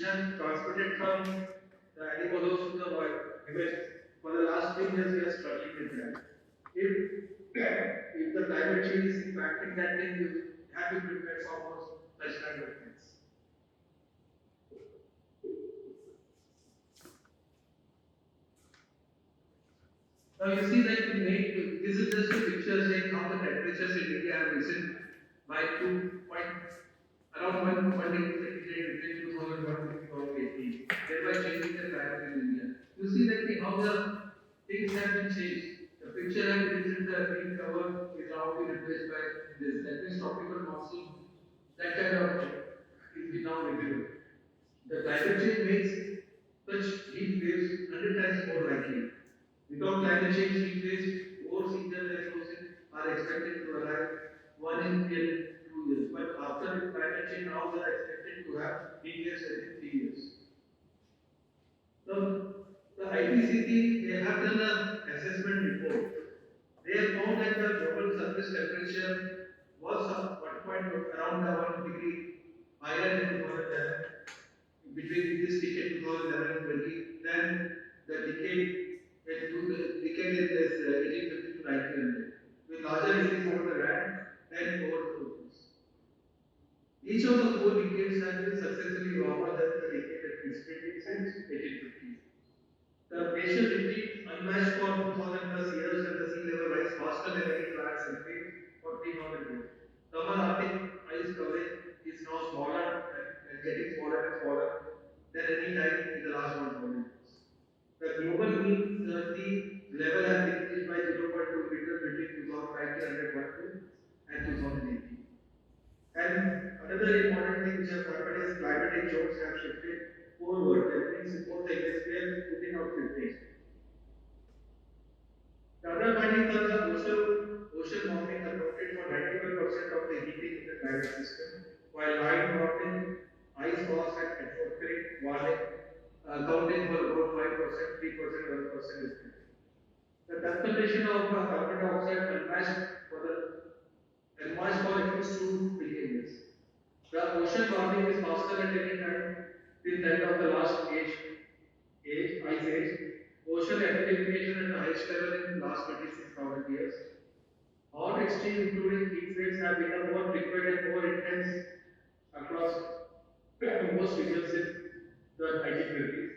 which have transmitted from the animals to the humans. For the last 3 years, we are struggling with that. If the climate change is impacting that thing, you have to prepare for such kind of things. Now you see that this is just a picture saying how the temperatures in India have risen by 2 point around 1 degree between 2001 to 2018, thereby changing the climate in India. You see that how the things have been changed. The picture has been the green cover is now been replaced by this. That means tropical monsoon. That kind of is now visible. The climate change makes such heat waves 100 times more likely. Without climate change, heat waves, more seasonal erosion are expected to arrive 1 in 2 years. But after climate change, now they are expected to have heat waves every 3 years. So, the IPCC, they have done an assessment report. They have found that the global surface temperature was around 1 degree higher in 2011 between this decade 2011 and 20 than the decade in this 1850 to 1900, with larger increase over the land and over the oceans. Each of the 4 decades has been successfully warmer than the decade that preceded since 1850. The glacial retreat unmatched for 2000 plus years and the sea level rise faster than any prior century for 3000 years. Summer Arctic ice coverage is now smaller and getting smaller and smaller than any time in the last 1,000 years. The global mean sea level has increased by 0.2 meters between 1912 and 2018. And another important thing which has happened is climatic zones have shifted forward. That means both the hemispheres putting out shifting. The other findings are the ocean warming accounted for 91% of the heating in the climate system, while land warming, ice loss, and atmospheric warming accounting for about 5%, 3%, 1% is there. The concentration of carbon dioxide unmatched for at least 2 billion years. The ocean warming is faster at any time since the end of the last ice age. Ocean acidification at the highest level in the last 26,000 years. All extremes, including heat waves, have become more frequent and more intense across most regions in the 1950s.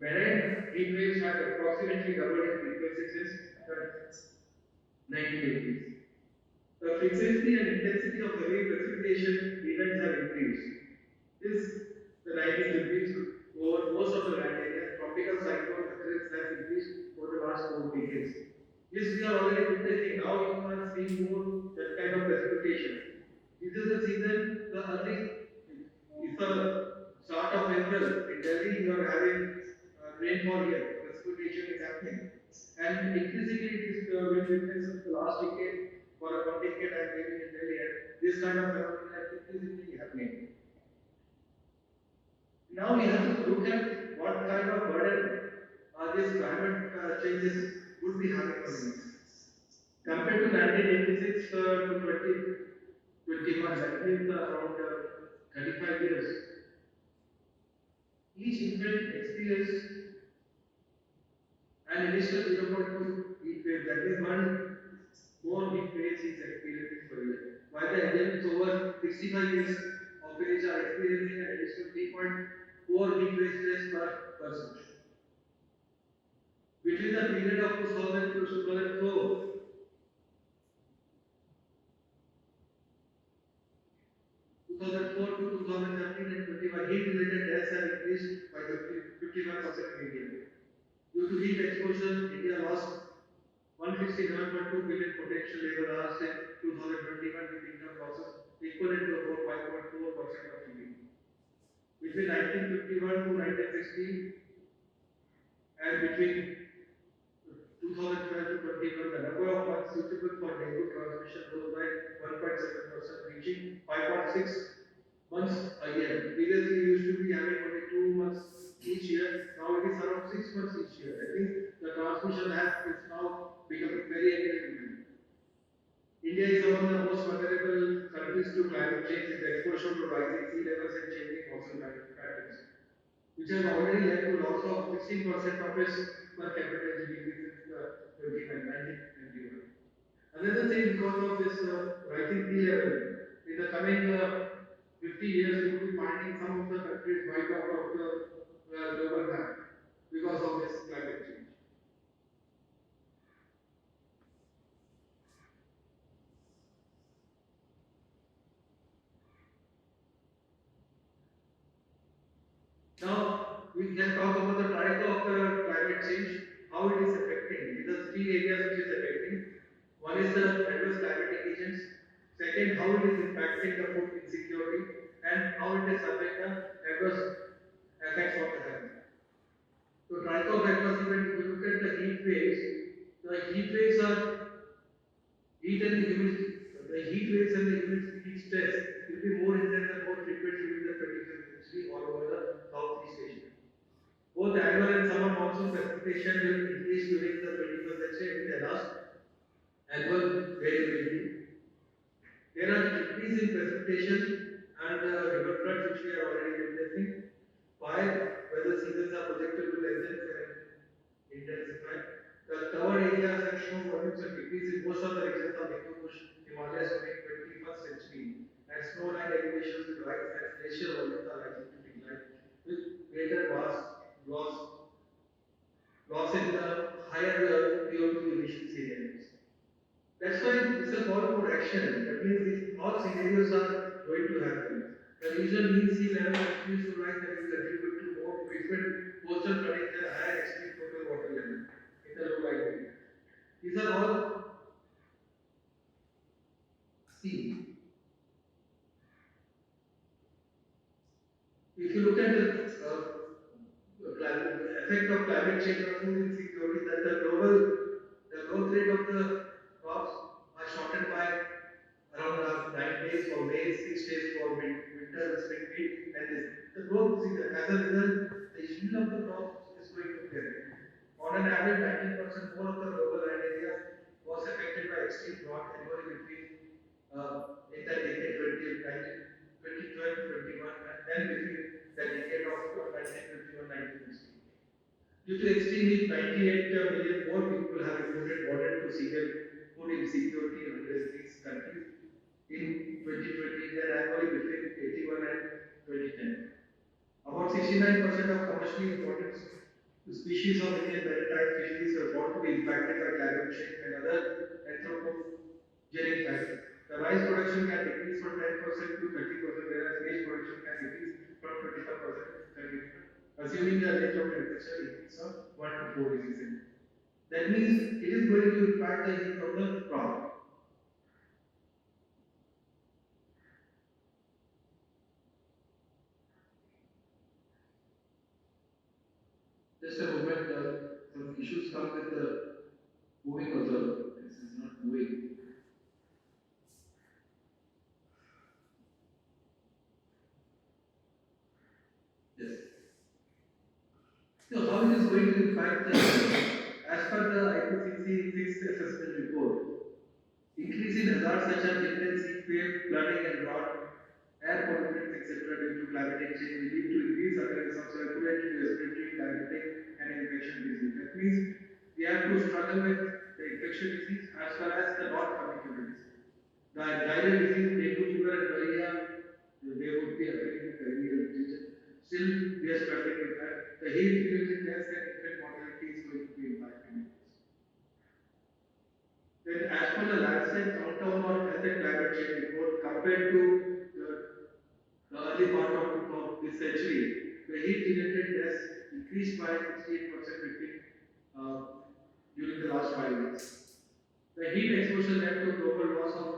Marine heat waves have approximately doubled in frequency since the 1980s. The frequency and intensity of heavy precipitation events have increased. Since the 1950s, over most of the land area, tropical cyclone occurrence has increased over the last 4 decades. This we are already witnessing. Now you are seeing more that kind of precipitation. This is the season, the early, it's the start of April. In Delhi, you are having rainfall here. Precipitation is happening. And increasingly, this will witness the last decade for a 1 decade and maybe in Delhi. And this kind of phenomena is increasingly happening. Now we have to look at what kind of burden these climate changes would be having on us. Compared to 1986 to 2021, that means around 35 years. Each infant experienced an additional 0.2 heat wave, that is one more heat waves is experiencing per year. While the adults over 65 years of age are experiencing an additional 3.4 heat waves just per person. Between the period of 2000 to 2004, 2004 to 2013 and 21, heat-related deaths have increased by 51% in India. Due to heat exposure, India lost 167.2 billion potential labor hours in 2021 with income losses equivalent to about 5.4% of GDP. Between 1951 to 1960 and between 2012 to 21, the number of months suitable for dengue transmission rose by 1.7%, reaching 5.6 months a year. Previously, we used to be having only 2 months each year. Now it is around 6 months each year. I think the transmission is now becoming very significant. India is among the most vulnerable countries to climate change with exposure to rising sea levels and changing monsoon patterns. which has already led to loss of 16% of its per capita GDP since 1991. Another thing, because of this rising sea level, in the coming 50 years, you will be finding some of the countries wiped out of the global map because of this climate change. Now, we can talk about the type of climate change, how it is affecting. These are three areas which is affecting. One is the adverse climatic agents. Second, how it is impacting the food insecurity, and how it is having the adverse effects of the health. So, type of adverse event, if you look at the heat waves are heat and the humidity. The heat waves and the heat stress will be more intense and more frequent during the 25th century all over the Southeast Asia. Both annual and summer monsoon precipitation will increase during the 21st century with enhanced annual variability. There are increase in precipitation and river floods which we are already witnessing, while weather seasons are projected to lengthen and intensify. The covered areas and snow volumes are decreasing in most of the regions of Hindu Himalayas during 21st century, and snowline elevations will rise as glacier volumes are likely to decline, with greater loss in the higher CO2 emissions areas. That's why it's a call for action. That means these all scenarios are going to happen. The regional mean sea level continues to rise and will contribute to more frequent coastal flooding and higher extreme total water level in the low-lying area. These are all seen. If you look at the effect of climate change on food insecurity, that the growth rate of the crops are shortened by around 9 days for maize, 6 days for winter and spring wheat, and this. The growth, as a result, the yield of the crops is going to be affected. On an average, 19% more of the global land areas was affected by extreme drought annually between in the decade 2012 to 21, and then between the decade of 1951 1960. Due to extreme heat, 98 million more people have reported moderate to severe food insecurity in 106 countries in 2020 than annually between 81 and 2010. About 69% of commercially important species of Indian maritime fisheries are thought to be impacted by climate change and other anthropogenic factors. The rice production can decrease from 10% to 30%, whereas maize production can decrease from 25% to 30%, assuming a range of temperature increase of 1 to 4 degrees Celsius. That means it is going to impact the yield of the crop. Just a moment, some issues come with the moving of the. This is not moving. Yes. So how it is going to impact the, as per the IPCC sixth assessment report, increase in hazards such as intense heat wave, flooding and drought, air pollutants, etc. due to climatic change will lead to increased occurrence of circulatory, respiratory, diabetic and infection disease. That means we have to struggle with the infection disease as well as the non-communicable disease. The diarrhea disease, dengue fever and malaria, they would be appearing in the earlier literature. Still, we are struggling with that. The heat-related deaths and infant mortality is going to be impacted. Then, as per the Lancet Countdown on Health and Climate Change report, compared to the, the early part of this century, the heat-related deaths increased by 68% uh, during the last 5 years. The heat exposure led to global loss of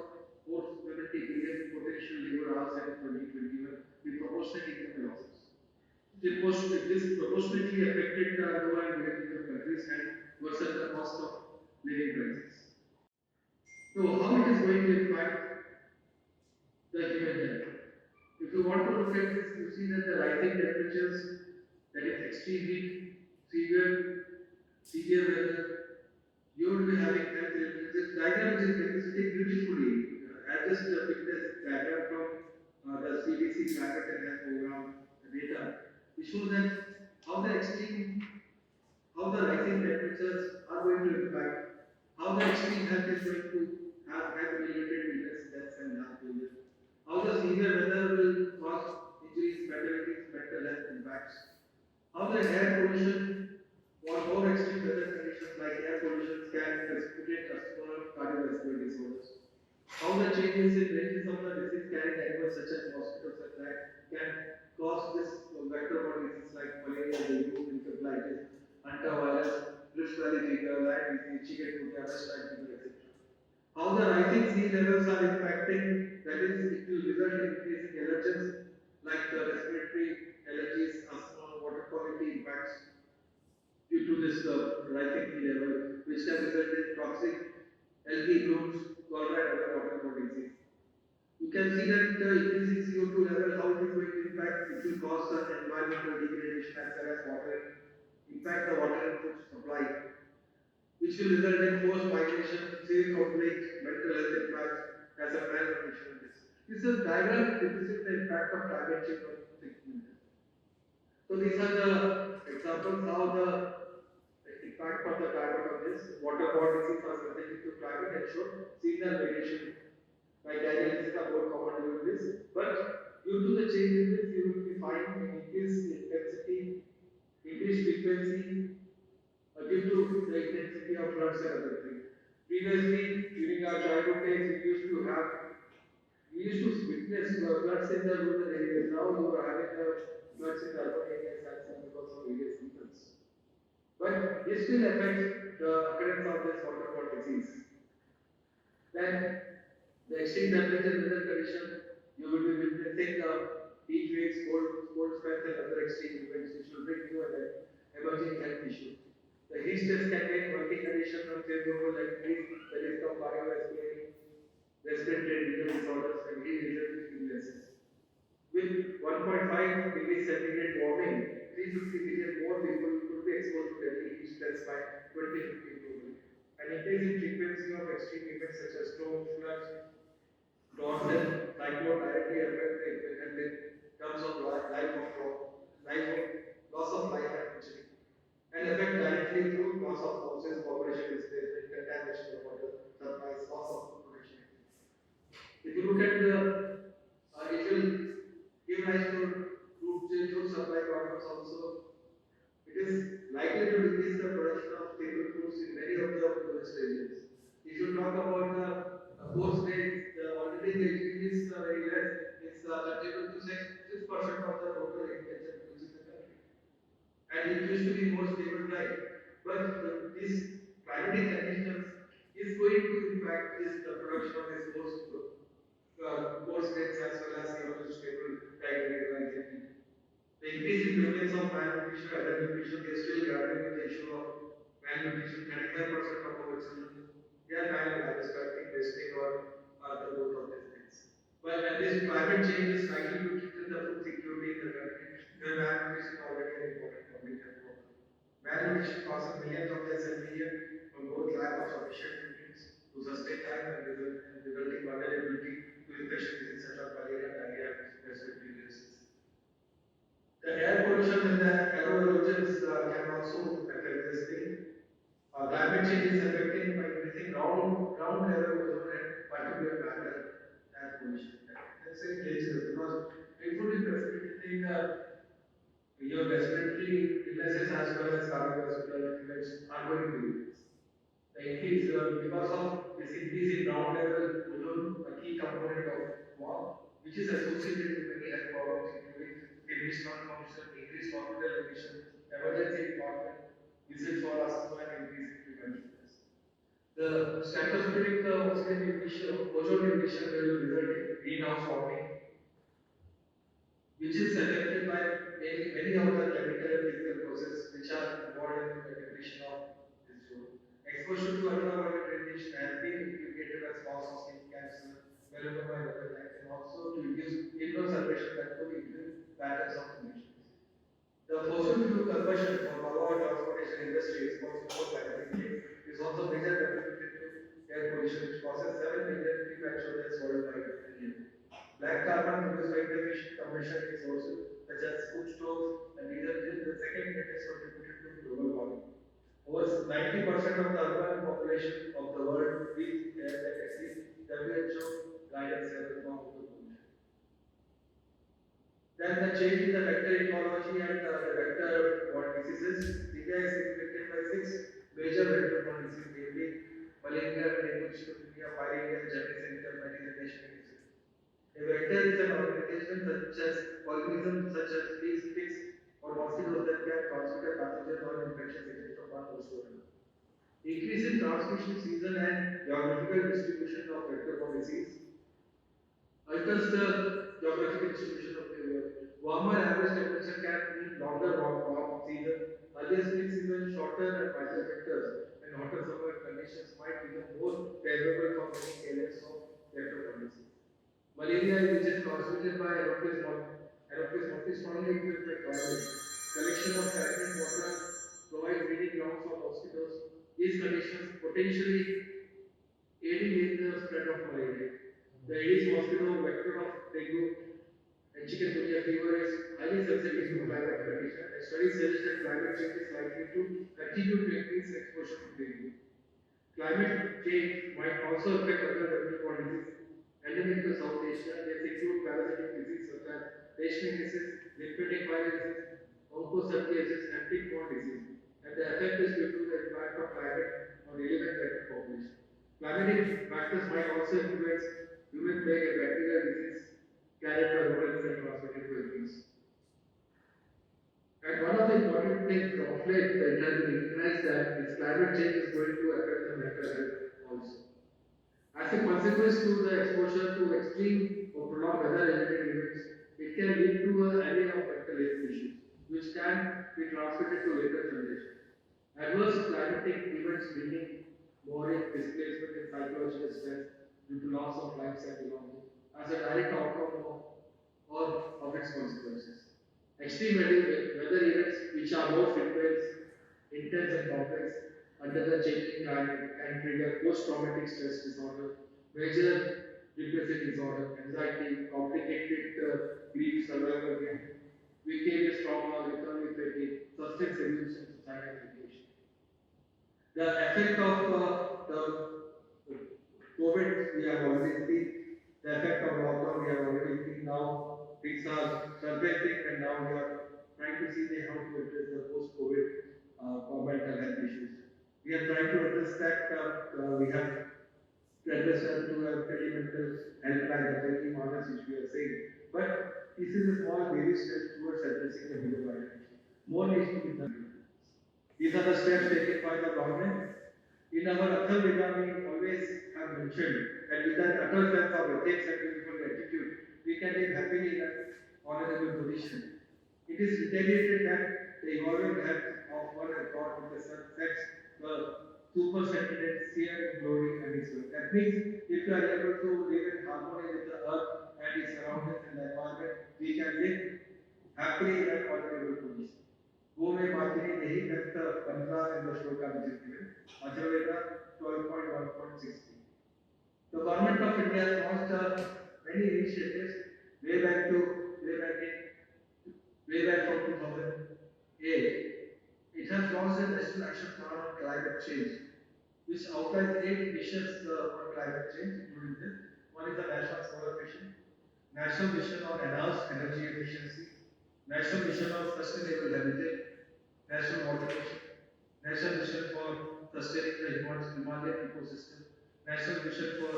470 billion potential labor hours in 2021 with proportionate income losses. This proportionately affected the low and middle income countries and worsened the cost of living crisis. So, how it is going to impact the human health? If you want to look at this, you see that the rising temperatures, that is extreme heat, severe weather, you will be having health related. This diagram which is representing beautifully. I just picked this diagram from the CDC Climate and Health Program data. It shows that machine health is going to have health-related illness, deaths, and heart failure. How the severe weather will cause injuries, fatalities, mental health impacts. How the air pollution or more extreme weather conditions like air pollution can precipitate customer cardiovascular disorders. How the changes in ranges of the disease-carrying animals such as mosquitoes and rats can cause this vector-borne disease like malaria, dengue, encephalitis, hantavirus, Rift Valley fever, Lyme disease, chikungunya, West Nile fever, etc. How the rising sea levels are impacting, that is, it will result in increasing allergens like respiratory allergies, asthma, water quality impacts due to this rising sea level, which can result in toxic algae blooms, cholera, and other waterborne disease. You can see that the increasing CO2 level, how it is going to impact, it will cause environmental degradation as well as water, impact the water input supply, which will result in forced migration, severe conflict, mental health impacts as a malnutrition. This is a diagram represents the impact of climate change on treatment. So these are the examples how the impact of the climate on this waterborne disease are specific to climate and show seasonal variation. Like dialysis are more common during this, but due to the change in this, you will be finding increased intensity, increased frequency, due to the intensity of floods and other things. Previously, during our childhood days, we used to witness floods in the rural areas. Now you are having floods in the urban areas as well because of various reasons. But it still affects the occurrence of this waterborne disease. Then the extreme temperature weather condition, you will be witnessing heat waves, cold spells, and other extreme events which will bring you an emerging health issue. The heat stress can make working conditions unfavorable and increase the risk of cardiovascular, respiratory and renal disorders and heat-related illnesses. With 1.5 degrees centigrade warming, 350 million more people could be exposed to deadly heat stress by 2050 globally. An increase in frequency of extreme events such as storms, floods, droughts, and cyclone directly affect the health in terms of loss of life and injury, and affect directly through loss of houses, population displacement, contamination of water supplies, loss of food production. If you look at it will give rise to food supply problems also. It is likely to decrease the production of staple foods in many of the poorest regions. If you talk about the poor states, already the yield is very less. It's 30 to 6% of the total agriculture produced in the country. And it used to be more stable life. But this climatic conditions is going to impact this the production of this coarse grains as well as the other stable categories like wheat. The increase in prevalence of malnutrition and undernutrition, we are still grappling with the issue of malnutrition. 35% of our children, they are malnourished, wasting or the growth of these things. Well, and this climate change is likely to threaten the food security in the country, where malnutrition is already an important public health problem. Malnutrition causes millions of deaths every year from both lack of sufficient nutrients to sustain life and resulting vulnerability to infection diseases such as malaria, diarrhea, and respiratory illnesses. The air pollution and the aero erosions can also affect this thing. Climate change is affecting by increasing ground level ozone and particulate matter air pollution. That's very dangerous because it would be precipitating your respiratory illnesses as well as cardiovascular events are going to be. The increase because of this increase in ground level ozone, a key component of smog, which is associated with many health problems, including kidney stone function, increased hospital admission, emergency department visits for asthma, and increase in preventiveness. The stratospheric ozone depletion will result in greenhouse warming, which is affected by many of the chemical and physical processes which are involved in the depletion of this zone. Exposure to ultraviolet radiation has been implicated as cause of skin cancer, melanoma, and other types, and also to induce immunosuppression that could increase patterns of emissions. The fossil fuel conversion for power transportation industry is also more climatic change is also major contributor to air pollution, which causes 7 million premature deaths worldwide every year. Black carbon produced by inefficient combustion sources such as food stoves and diesel is the second greatest contributor to global warming. Over 90% of the urban population of the world lives Then the change in the vector ecology and the vector-borne diseases. India is inflicted by six major vector-borne diseases, namely malaria, dengue, chikungunya, fileria, jaundice, and termination disease. A vector is an organization such as organisms such as fleas, ticks, or mosquitoes that can transmit a pathogen or infectious agent from one host to another. Increase in transmission season and geographical distribution of vector-borne disease alters the geographical distribution of the year. Warmer average temperature can mean longer warm season. Earlier spring season, shorter and milder winters, and hotter summer conditions might become more favorable for many carriers of vector disease. Malaria, which is transmitted by Anopheles mortis, strongly influenced by climate. Collection of stagnant water provides breeding grounds for mosquitoes. These conditions potentially aiding in the spread of malaria. The Aedes mosquito vector of dengue and chikungunya fever is highly sensitive to climate conditions. And studies suggest that climate change is likely to continue to increase exposure to dengue. Climate change might also affect other vector-borne diseases endemic to South Asia. These include parasitic disease such as leishmaniasis, lymphatic viruses, onchocerciasis, and tick-borne disease. And the effect is due to the impact of climate on relevant vector population. Climatic factors might also influence human plague and bacterial disease carried by rodents and transmitted by humans. And one of the important things of late that has been recognized that is climate change is going to affect the mental health also. As a consequence to the exposure to extreme or prolonged weather-related events, it can lead to an array of mental health issues, which can be transmitted to later generations. Adverse climatic events bringing more displacement and psychological stress due to loss of lives and belonging as a direct outcome of its consequences. Extreme weather events, which are more frequent, intense, and complex under the changing climate, can trigger post-traumatic stress disorder, major depressive disorder, anxiety, complicated grief, survival guilt, vicarious trauma, recovery fatigue, substance abuse, and suicidal ideation. The effect of the COVID we have already seen. The effect of lockdown we have already seen. Now things are surfacing, and now we are trying to see how to address the post-COVID mental health issues. We are trying to address that. We have to address that to a very mental health plan, the very honest which we are saying. But this is a small baby step towards addressing the bigger problem. More needs to be done. These are the steps taken by the government. In our Athal Veda, we always have mentioned that with that utter sense of ethics and beautiful attitude, we can live happily in an honorable position. It is retaliated that the evolving health of one and God with the sun sets the super sentient seer in glory and its work. That means if we are able to live in harmony with the earth and its surroundings and the environment, we can live happily in an honorable position. वो में मातृ यही व्यक्त 15 in the shloka which is given. Atharvaveda 12.1.16. The government of India has launched many initiatives way back to way back from 2008. It has launched a national action plan on climate change, which outlines 8 missions on climate change, including this. One is the National Solar Mission, National Mission on Enhanced Energy Efficiency, National Mission on Sustainable Habitat, National Water Mission, National Mission for Sustaining the Himalayan Ecosystem, National Mission for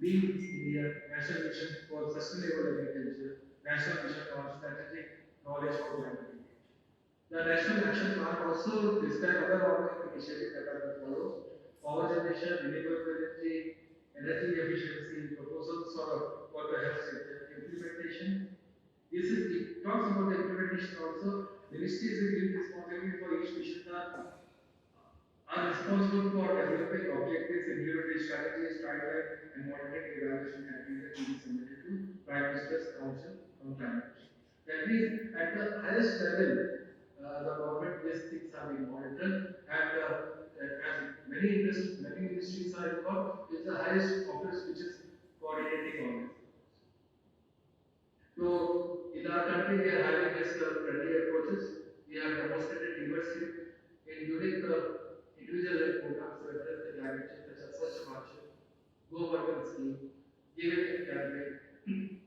Green India, National Mission for Sustainable Agriculture, National Mission on Strategic Knowledge for Climate Change. The National Action Plan also describes other ongoing initiatives that are as follows: power generation, renewable energy, energy efficiency, proposals for the health sector, implementation. This is, it talks about the implementation also. Ministries will give responsibility for each mission are responsible for developing objectives, implementing strategies, timeline, and monitoring evaluation activities that will be submitted to Prime Minister's Council on Climate Change. That means at the highest level, the government, these things are being monitored, and as many ministries are involved, it's the highest office which is coordinating all this. So, in our country, we are having this friendly approaches. We have demonstrated leadership in unique individual programs to address the climate change, such as Swachh Bharat, Go Button Scheme, Give It campaign.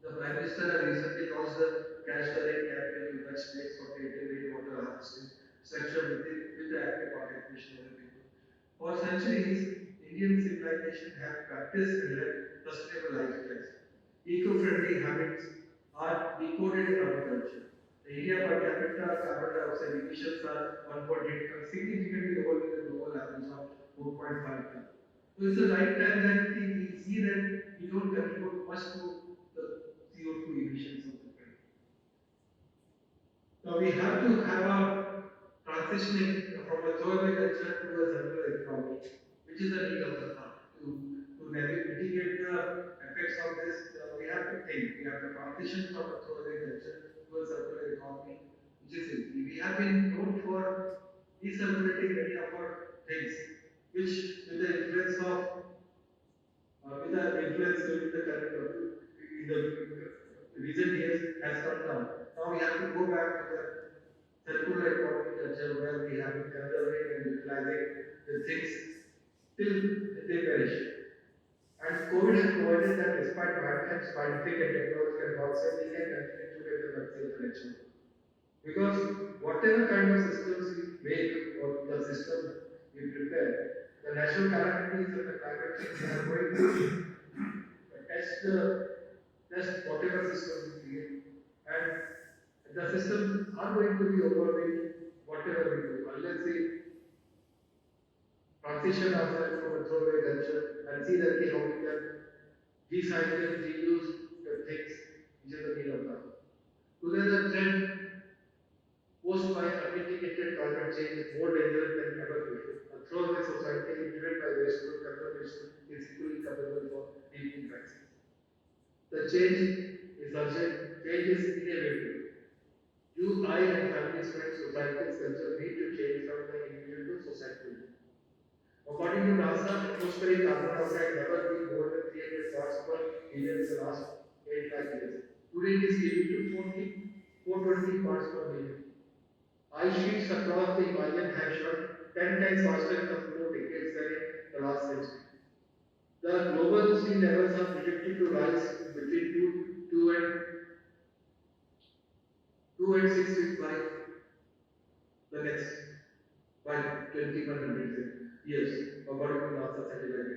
The Prime Minister has recently launched the Catch the Rain campaign to touch states for creative rainwater harvesting structure with the active participation of the people. For centuries, Indian civilization have practiced and led sustainable lifestyles. Eco-friendly habits are decoded in our culture. The India per capita carbon dioxide emissions are 1.8 tons, significantly lower than the global average of 4.5 tons. So it's the right time that we see that we don't contribute much to the CO2 emissions of the country. Now we have to have a transitioning from a throwaway culture to a circular economy, which is the need of the hour. To mitigate the effects of this, we have to think. We have to transition from a throwaway culture to a circular economy, which is it. We have been known for recirculating many of our things, which with the influence of with the current in the recent years has come down. Now we have to go back to the circular economy culture where we have been conserving and utilizing the things till they perish. And COVID has provided that despite mankind's scientific and technological advances, we can continue to get the vaccine connection. Because whatever kind of systems we make or the system we prepare, the natural calamities and the climate change are going to test whatever system we create. And the systems are going to be overweight whatever we do. Unless we transition ourselves from a throwaway culture and see that how we can recycle, reuse the things which is the need of time. Today the trend posed by unmitigated climate change is more dangerous than ever before. A throwaway society driven by wasteful conservation is equally capable for deep vaccines. The change is urgent, change is inevitable. You, I, and families, friends, societies, culture need to change from the individual to society. According to NASA, atmospheric carbon dioxide never been more than 300 parts per million in the last 8 lakh years. Today it is getting to 420 parts per million. Ice sheets across the Himalayan have shrunk 10 times faster in the 4 decades than in the last century. The global sea levels are projected to rise between 2 and 6 feet by the next by 2100 years, according to NASA satellite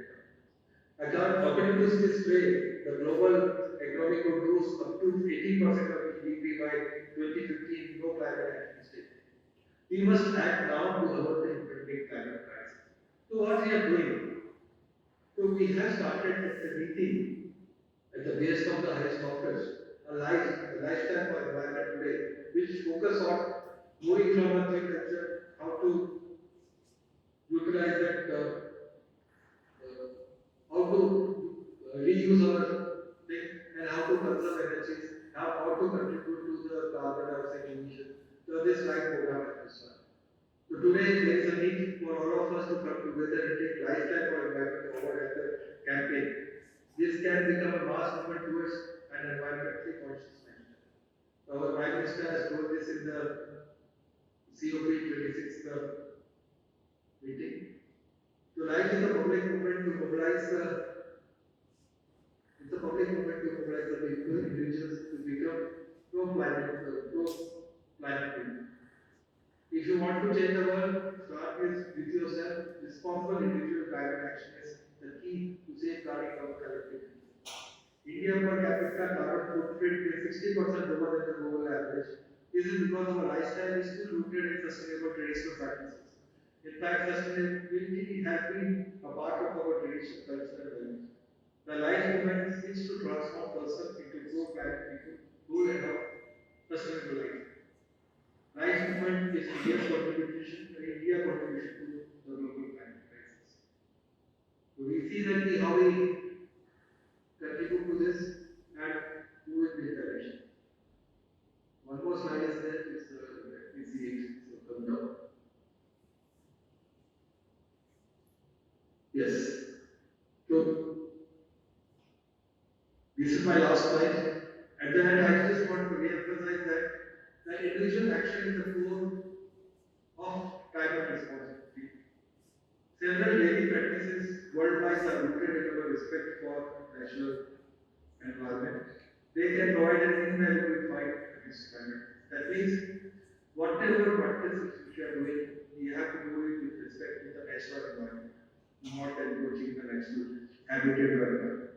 data. According to this display, the global economy could lose up to 18% of GDP by 2050 no climate action state. We must act now to avert the impending climate crisis. So what we are doing? So we have started a meeting at the base of the highest office, a lifestyle for environment today, which focus on moving from a tree culture, how to utilize that, how to reuse our things, and how to conserve energies, how to contribute to the carbon dioxide emission. So this life program has been started. So today there is a need for all of us to come together and take lifestyle for environment forward as a campaign. This can become a mass movement towards an environmentally conscious lifestyle. Our Prime Minister has told this in the COP26 meeting. So life is a public movement to mobilize it's a public movement to mobilize the people, individuals to become pro-planet. If you want to change the world, start with yourself. Responsible individual climate action is the key to safeguarding our collective. India per capita carbon footprint is 60% lower than the global average. This is because our lifestyle is still rooted in sustainable traditional practices. In fact, sustainability has been a part of our traditional culture and values. The life movement seeks to transform persons into pro-planet people who adopt sustainable life. Life movement is India's contribution to the global climate crisis. So we see that how we contribute to this and move in this direction. One more slide is there. Let me see it. So come down. Yes. So this is my last slide. At the end, I just want to re-emphasize that the individual action is the core of climate responsibility. Several daily practices worldwide are rooted in our respect for natural environment. They can provide an invaluable fight against climate. That means whatever practices which we are doing, we have to do it with respect to the natural environment, not encroaching the natural habitat of environment.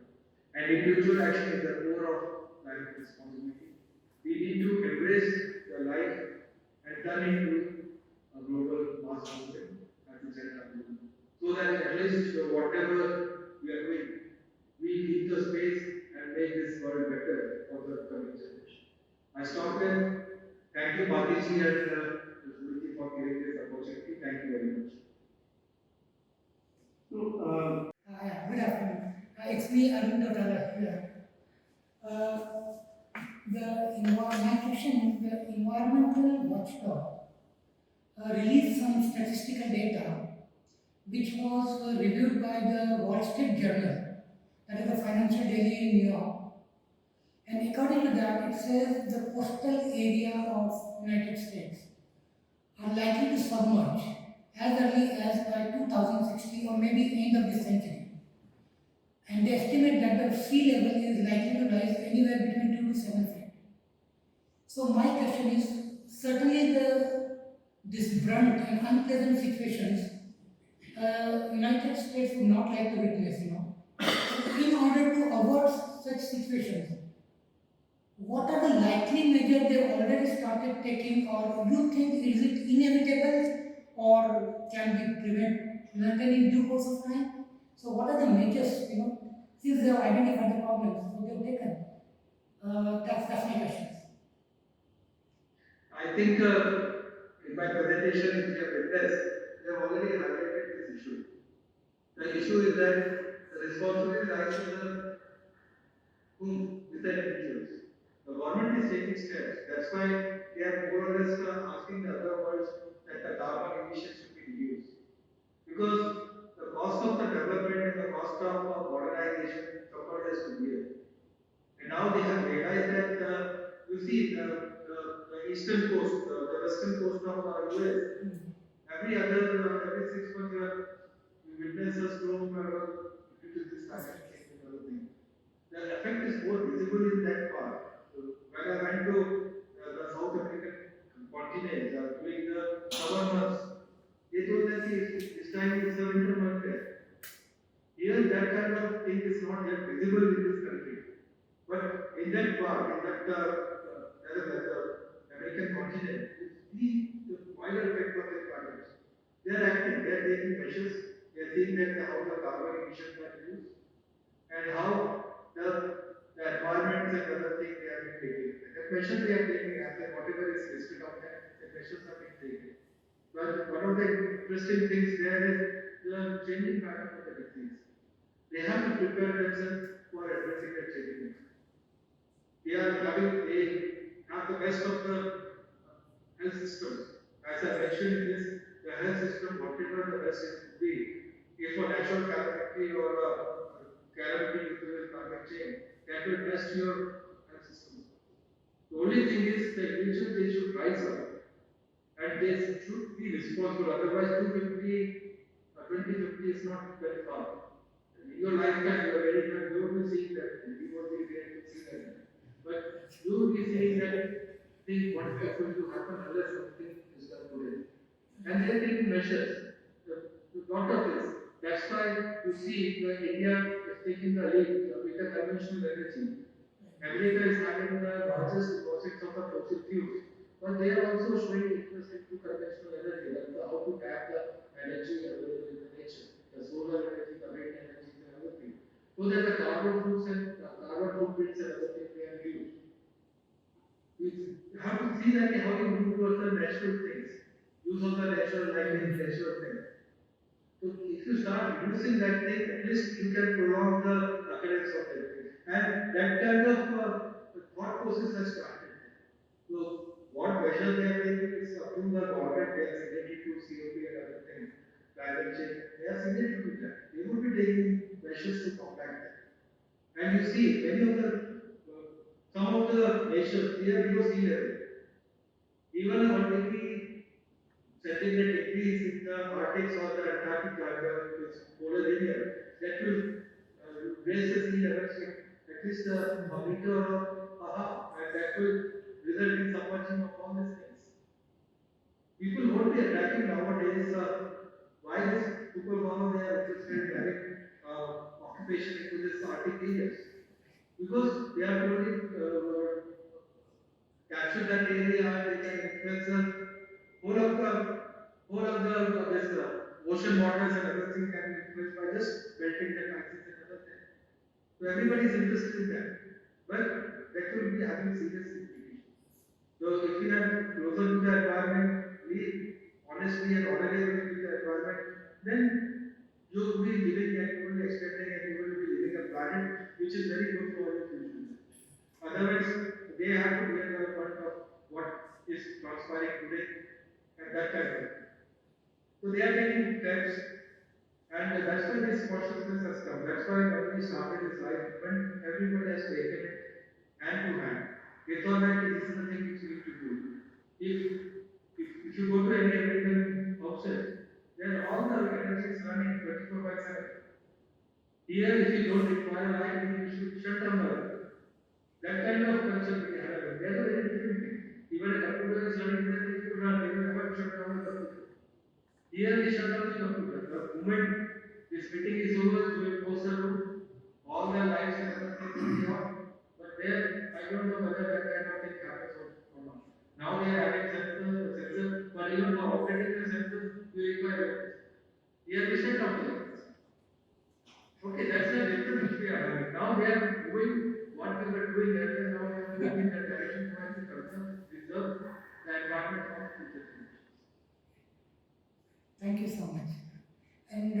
And individual action is the core of climate responsibility. We need to embrace the life and turn it into a global mass movement at the center of the world. So that at least whatever we are doing, we leave the space and make this world better for the coming generation. I stop here. Thank you, Bhatiji and Zuriti, for giving this opportunity. Thank you very much. Good afternoon. It's me, Arun Dotala here. Uh, my question is the environmental watchdog released some statistical data which was reviewed by the Wall Street Journal, that is the financial daily in New York. And according to that, it says the coastal area of United States are likely to submerge as early as by 2060 or maybe end of this century. And they estimate that the sea level is likely to rise anywhere between 2 to 7 feet. So my question is, certainly this brunt and unpleasant situations, United States would not like to witness, In order to avoid such situations, what are the likely measures they already started taking, or you think is it inevitable, or can be prevented in due course of time? So what are the measures, since they have identified the problems, so they have taken? That's my questions. I think in my presentation, if you have witnessed, they have already highlighted this issue. The issue is that the responsibility lies with the whom? With the individuals. The government is taking steps. That's why they are more or less asking the other worlds that the carbon emissions should be reduced. Because the cost of the development and the cost of modernization, somebody has to bear. And now they have realized that, you see, the eastern coast, the western coast of US, every 6 months, you witness a storm due to this climate change and other things. The effect is more visible in that part. So when I went to the South American continent during the summer months, they told that this time is a winter month there. Here, that kind of thing is not yet visible in this country. But in that part, in that American continent, you see the wider effect of the climate. They are acting, they are taking measures, they are seeing that how the carbon emissions are reduced and how the environment and other things they have been taking. The measures they are taking, I said, whatever is listed on that, the measures have been taken. But one of the interesting things there is the changing pattern of the disease. They have to prepare themselves for addressing the changing pattern. They have the best of the health systems. As I mentioned in this, the health system, whatever the best it could be, if a natural calamity or a calamity due to climate change, that will test your health system. The only thing is the individual they should rise up and they should be responsible. Otherwise, 2050 is not very far. In your lifetime, you are very young, you will be seeing that. You won't be there to see that. But you will be seeing that thing, what is going to happen unless something is done today. And they are taking measures. A lot of this. That's why you see that India is taking the lead with the conventional energy. America is having the largest deposits of the fossil fuels, but they are also showing interest into conventional energy, like how to tap the energy available in the nature, the solar energy, the wind energy, and other things, so that the carbon footprints and other things they are used. You have to see that how you move towards the natural things, use of the natural lighting, natural things. So if you start reducing that thing, at least you can prolong the occurrence of that thing. And that kind of thought process has started. So what measures they are taking is up to the government, they are signatory to COP and other things, climate change, they are signatory to that. They would be taking measures to combat that. And you see, some of the nations, they are below sea level. Even a 1 degree centigrade increase in the Arctic or the Antarctic polar area, that will raise the sea level at least a meter or a half, and that will result in submerging of all these things. People won't be attacking nowadays why this superpower they are interested in having occupation into this Arctic areas. Because they are only capture that area and they can influence the whole of the this ocean waters and other things can be influenced by just melting the ices and other things. So everybody is interested in that. But that will be having serious implications. So if we are closer to the environment, we honestly and honorably with the environment, then you will be living and you will be extending and you will be living a planet which is very good for your future. Otherwise, they have to bear the brunt of what is transpiring today and that kind of thing. So they are taking steps, and that's why this consciousness has come. That's why when we started this life movement, everybody has taken it hand to hand. They thought that this is the thing which we need to do. If if you go to any American houses, then all the energy is running 24 by 7. Here, if you don't require light, then you should shut down the light. That kind of culture we have. They are very different things. Even a computer is running, then they should run. They will never shut down the computer. Here we shut down the computer. The moment this meeting is over, we will close the room. All the lights and other things will be off. But there, I don't know whether that kind of thing happens or not. Now they are having sensors, but even for operating the sensors, you require electricity. Here we shut down the electricity. Okay, that's the difference which we are having. Now they are doing what we were doing earlier, now they are moving in that direction so as to preserve the environment for future generations. Thank you so much. And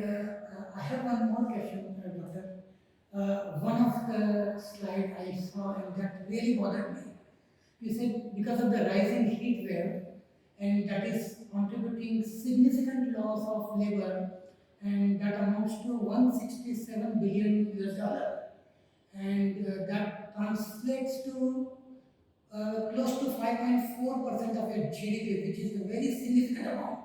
I have one more question, Doctor. One of the slide I saw and that really bothered me. You said because of the rising heat wave, and that is contributing significant loss of labor, and that amounts to 167 billion US dollar, and that translates to close to 5.4% of your GDP, which is a very significant amount.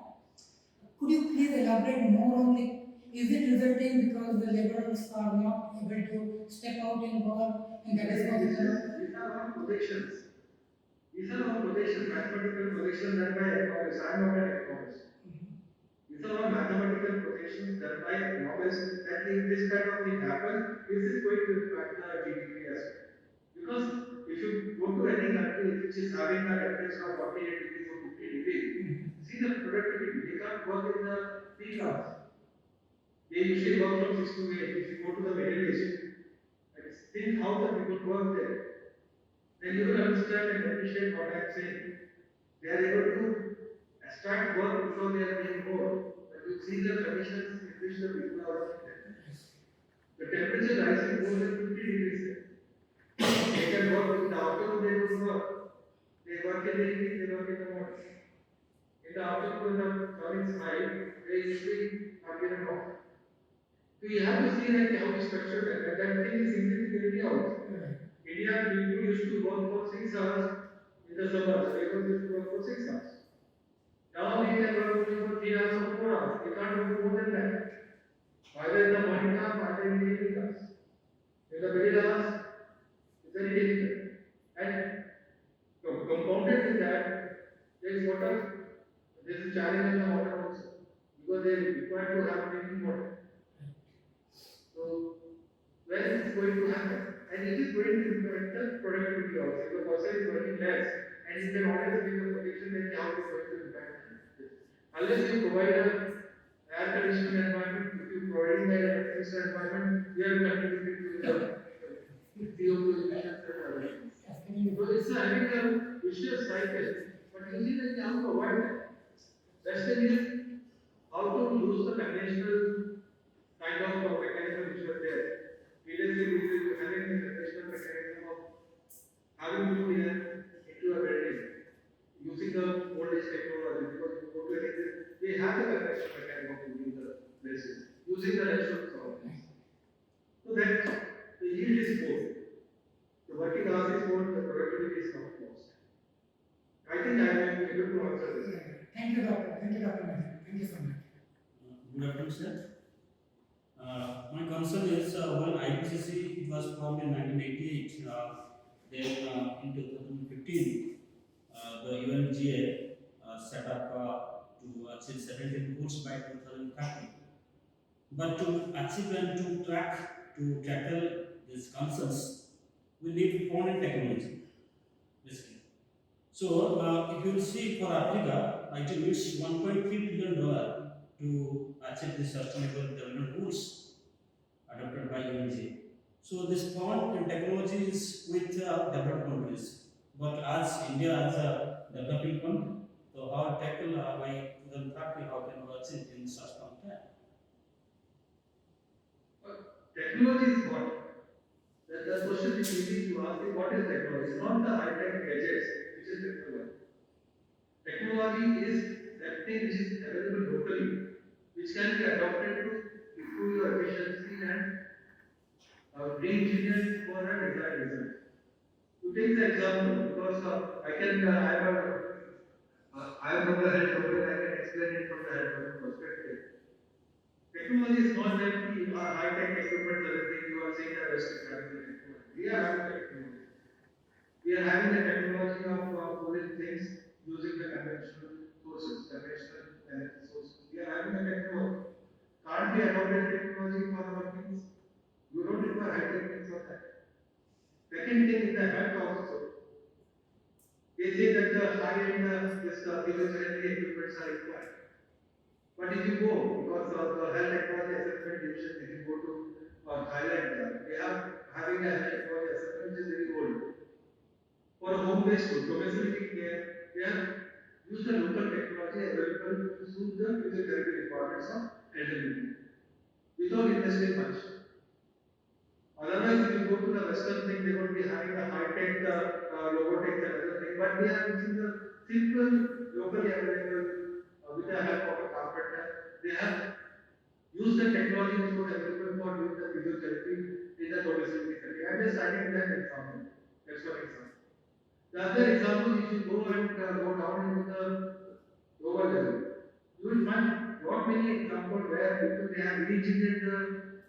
Could you please elaborate more on it? Is it resulting because the laborers are not able to step out and work, and that is causing the These are all projections. These are all projections, mathematical projections done by economists. I am not an economist. These are all mathematical projections done by economists that if this kind of thing happens, this is going to impact the GDP as well. Because if you go to any country which is having a temperature of 48 degrees or 50 degrees, see the productivity. They can't work in the peak hours. They usually work from 6 to 8. If you go to the Middle East, and think how the people work there, then you will understand and appreciate what I'm saying. They are able to extract work because they are being bored. But you see the conditions in which the people are working there. The temperature rising more than 50 degrees there. They can work in the afternoon, they don't work. They work in the evening, they work in the morning. In the afternoon, when the sun is high, they usually are given off. So you have to see that how to structure that. That thing is similar in India also. India people used to work for 6 hours in the suburbs. Laborers used to work for 6 hours. Now they can work only for 3 hours or 4 hours. They can't work more than that. Either in the morning hours, either in the evening hours. In the middle hours, it's very difficult. And compounded with that, there is water. There is a challenge in the water also. Because they require to have drinking water. So, when it is going to happen? And it is going to impact the productivity also. If the person is working less and you can always give the prediction then how it is going to impact this. Unless you provide a air conditioned environment, if you provide the electricity environment, you are contributing to the CO2 emissions and other things. So it's having a vicious cycle. But you see that you have to avoid that. Best thing is how to use the conventional kind of mechanism which was there. Previously, we were having the conventional mechanism of having new air into a building using the old age technology because you go to anything, they have the conventional mechanism of using the places, using the natural resources. So that the yield is more. The working hours is more, the productivity is not lost. I think I am able to answer this. Thank you, Doctor. Thank you, Dr. Madan. Thank you so much. Good afternoon, sir. My concern is when IPCC was formed in 1988, then in 2015, the UNGA set up to achieve 17 goals by 2030. But to achieve and to track, to tackle these concerns, we need modern technology, basically. So, if you see for Africa, it needs $1.3 billion to achieve the sustainable development goals adopted by UNG. So, this bond and technology is with developed countries. But as India as a developing country, so how tackle by 2030, how can we achieve in such long time? Technology is what? The question which we need to ask is what is technology? It's not the high-tech gadgets which is technology. Technology is that thing which is available locally, which can be adopted to improve your efficiency and re-engineered for a desired result. To take the example, because I am from the health domain, I can explain it from the health domain perspective. Technology is not that the high-tech equipment, everything you are saying the West is having the technology. We are having the technology. We are having the technology of pulling things using the conventional sources, conventional energy sources. We are having the technology. Can't we adopt that technology for our things? You don't require high-tech things for that. Second thing is the health also. They say that the high-end this physiotherapy equipments are required. But if you go, because of the health technology assessment division, if you go to Thailand, they have having a health technology assessment which is very old. For home-based domiciliary care, they have used the local technology available to suit the physiotherapy requirements of elderly people without investing much. Otherwise, if you go to the Western thing, they're going to be having a high-tech robotics and other things, but they are using the simple, locally available, with the help of a carpenter. They have used the technology which was available for doing the physiotherapy in the domestic setting. I'm just citing that example. That's one example. The other example, if you go and go down into the lower level, you will find not many examples where people they have re-engineered the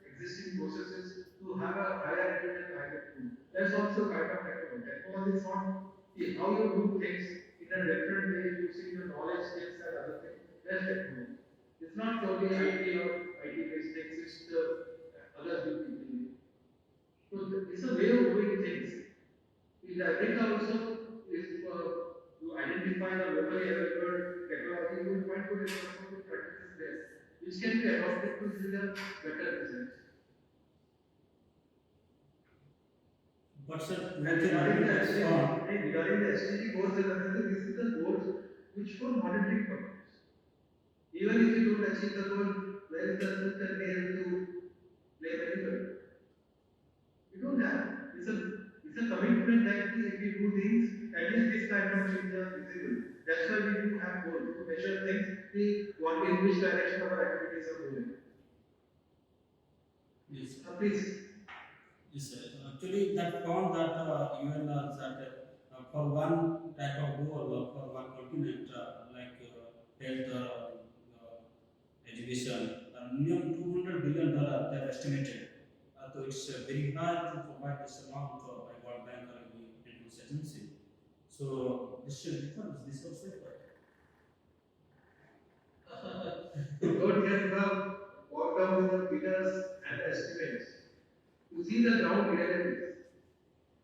existing processes to have a higher yield and higher food. That's also kind of technology. Technology is not how you do things in a different way using the knowledge, skills, and other things. That's technology. It's not only IT or IT based things, it's the other good people. So it's a way of doing things. In Africa also, if you identify the locally available technology, you will find good examples of practices there, which can be adopted to yield a better results. But sir, And regarding the SDG goals and everything, this is the goals which for monitoring purposes. Even if you don't achieve the goal, where is the truth and be able to blame anybody? We don't have. It's a commitment that if we do things, at least this kind of change are visible. That's why we do have goals to measure things, see what in which direction our activities are moving. yes, Please. yes, sir. Actually, that found that UN that for one type of goal or for one continent, like health, education, minimum $200 billion they are estimated. So it's very hard to provide this amount by World Bank or any international agency. So this should differ. This also Don't get bogged down with the figures and the estimates. You see the ground realities.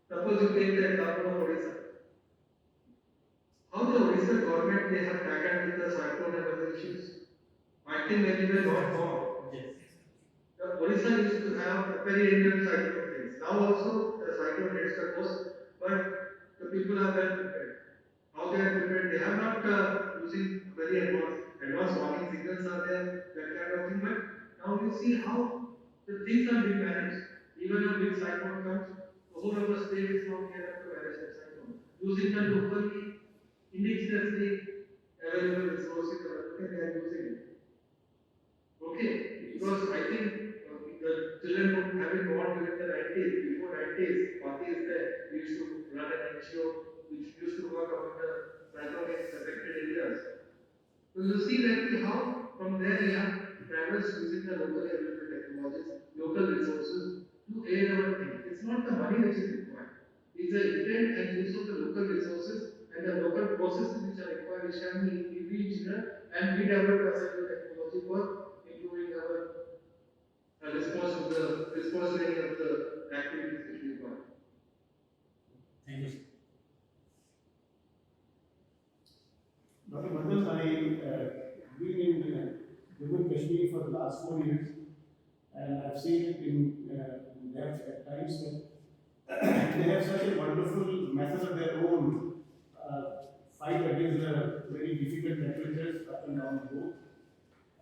Suppose you take the example of Odisha. How the Odisha government they have tackled with the cyclone and other issues. I think when we were not born, the Odisha used to have a periannual cyclone things. Now also the cyclone hits the coast, but the people are well prepared. How they are prepared, they are not using very advanced warning signals are there, that kind of thing. But now you see how the things are being managed. Even a big cyclone comes, the whole of the state is now geared up to manage that cyclone. Using the locally, indigenously available resources and everything they are using it. Okay, because I think the children would have been born during the 90s, before 90s, 40s there, we used to run an NGO which used to work among the cyclonic affected areas. So you see that how from there we have travelers using the locally available technologies, local resources to aid our things. It's not the money which is required. It's the intent and use of the local resources and the local processes understanding, we engineer, and we develop as a new technology for improving our response to any of the activities which we got. Thank you, sir. Dr. Madan, I've been in Jammu and Kashmir for the last 4 years, and I've seen it in depth at times that they have such a wonderful method of their own uh, fight against the very difficult temperatures up and down the road.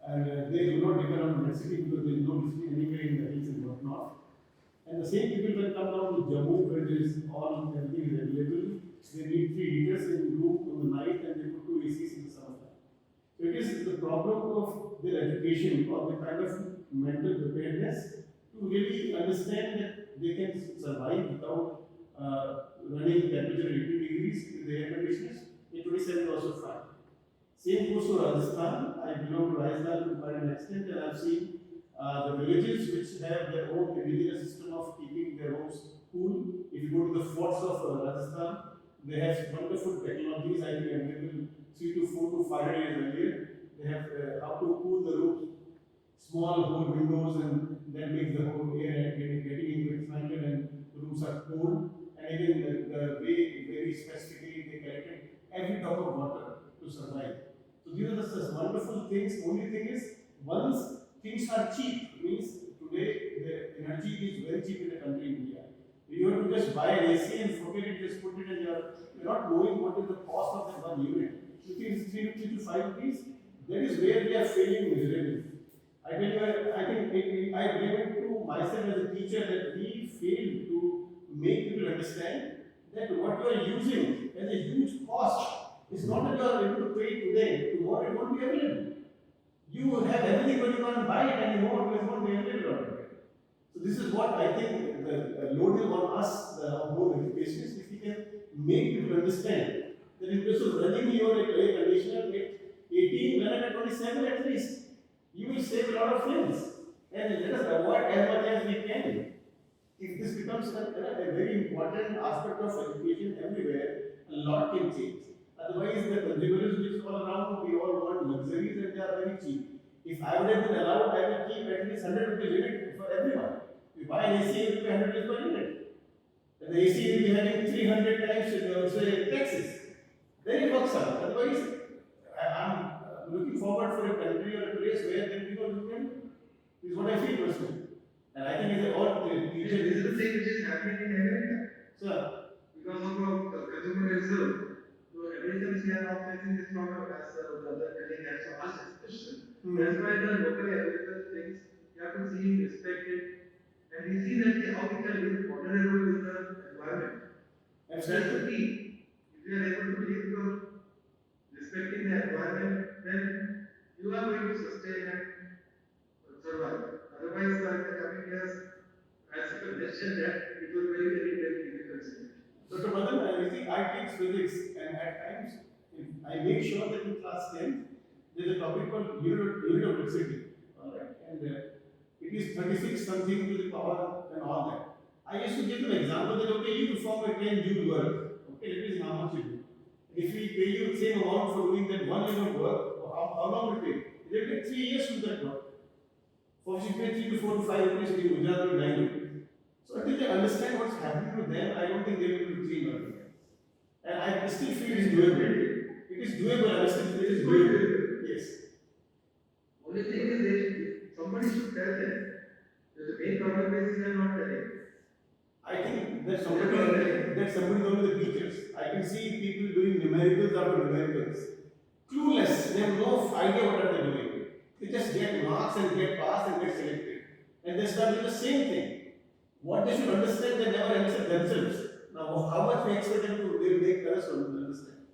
And they do not depend on density because there is no density anywhere in the hills and whatnot. And the same people can come down to Jammu where there is all everything is available. They need 3 heaters in room in the night and they put 2 ACs in the summertime. So it is the problem of their education or the kind of mental preparedness to really understand that they can survive without running temperature 18 degrees in the air conditioners. In 27 also fine. Same goes to Rajasthan. I belong to Rajasthan to quite an extent, and I've seen the villages which have their own indigenous system of keeping their homes cool. If you go to the forts of Rajasthan, they have wonderful technologies. I think available 3 to 4 to 5 years earlier. They have how to cool the rooms, small whole windows, and that makes the whole air getting into expanded, and the rooms are cool. And again, the way very specifically they collected every drop of water to survive. So these are the wonderful things. Only thing is, once things are cheap, means today the energy is very cheap in the country India. You have to just buy an AC and forget it, just put it in you're not knowing what is the cost of that one unit. You think it's 3 to 5 rupees? That is where we are failing miserably. I tell you, I think I blame it to myself as a teacher that we failed to make people understand that what you are using as a huge cost is not that you are able to pay it today, tomorrow it won't be available. You have everything but you can't buy it anymore because it won't be available already. So this is what I think the load is on us, the more education, if we can make people understand that in case of running your air conditioner at 18, run it at 27 at least. You will save a lot of things. And let us avoid as much as we can. If this becomes a very important aspect of education everywhere, a lot can change. Otherwise, the consumerism is all around, we all want luxuries and they are very cheap. If I would have been allowed, I will keep at least 100 rupees unit for everyone. If you buy an AC, you will pay 100 rupees per unit. And the AC will be having 300 times say, taxes. Then it works out. Otherwise, I'm looking forward for a country or a place where then people can, is what I feel personally. And I think it's all This is the thing which is happening in America. Sir, Because of consumerism, so every time we are now facing this problem as the other colleague has asked this question. That's why the locally available things we have to see, respect it, and we see that how we can live vulnerable with the environment. That's the key. If you are able to live respecting the environment, then you are going to sustain and survive. Otherwise, in the coming years, as you mentioned that it will be very difficult situation. Dr. Madan, you see, I teach physics, and at times I make sure that in class 10 there is a topic called unit of electricity. Alright, and it is 36 something to the power and all that. I used to give them an example that okay, you perform a 10 joule work. Okay, let me see how much you do. If we pay you the same amount for doing that 1 unit work, how long will it take? It will take 3 years to do that work. For which you pay 3 to 4 to 5 rupees in Gujarat or 9 rupees. So until they understand what's happening to them, I don't think they will be able to change on it. And I still feel it is doable. It is doable, I still feel it is doable. Yes. Only thing is somebody should tell them. The main problem is they are not telling. I think that somebody is only the teachers. I can see people doing numericals after numericals. Clueless, they have no idea what are they doing. They just get marks and get passed and get selected. And they start doing the same thing. What they should understand, they never understand themselves. Now, how much we expect them to, they will make others to understand.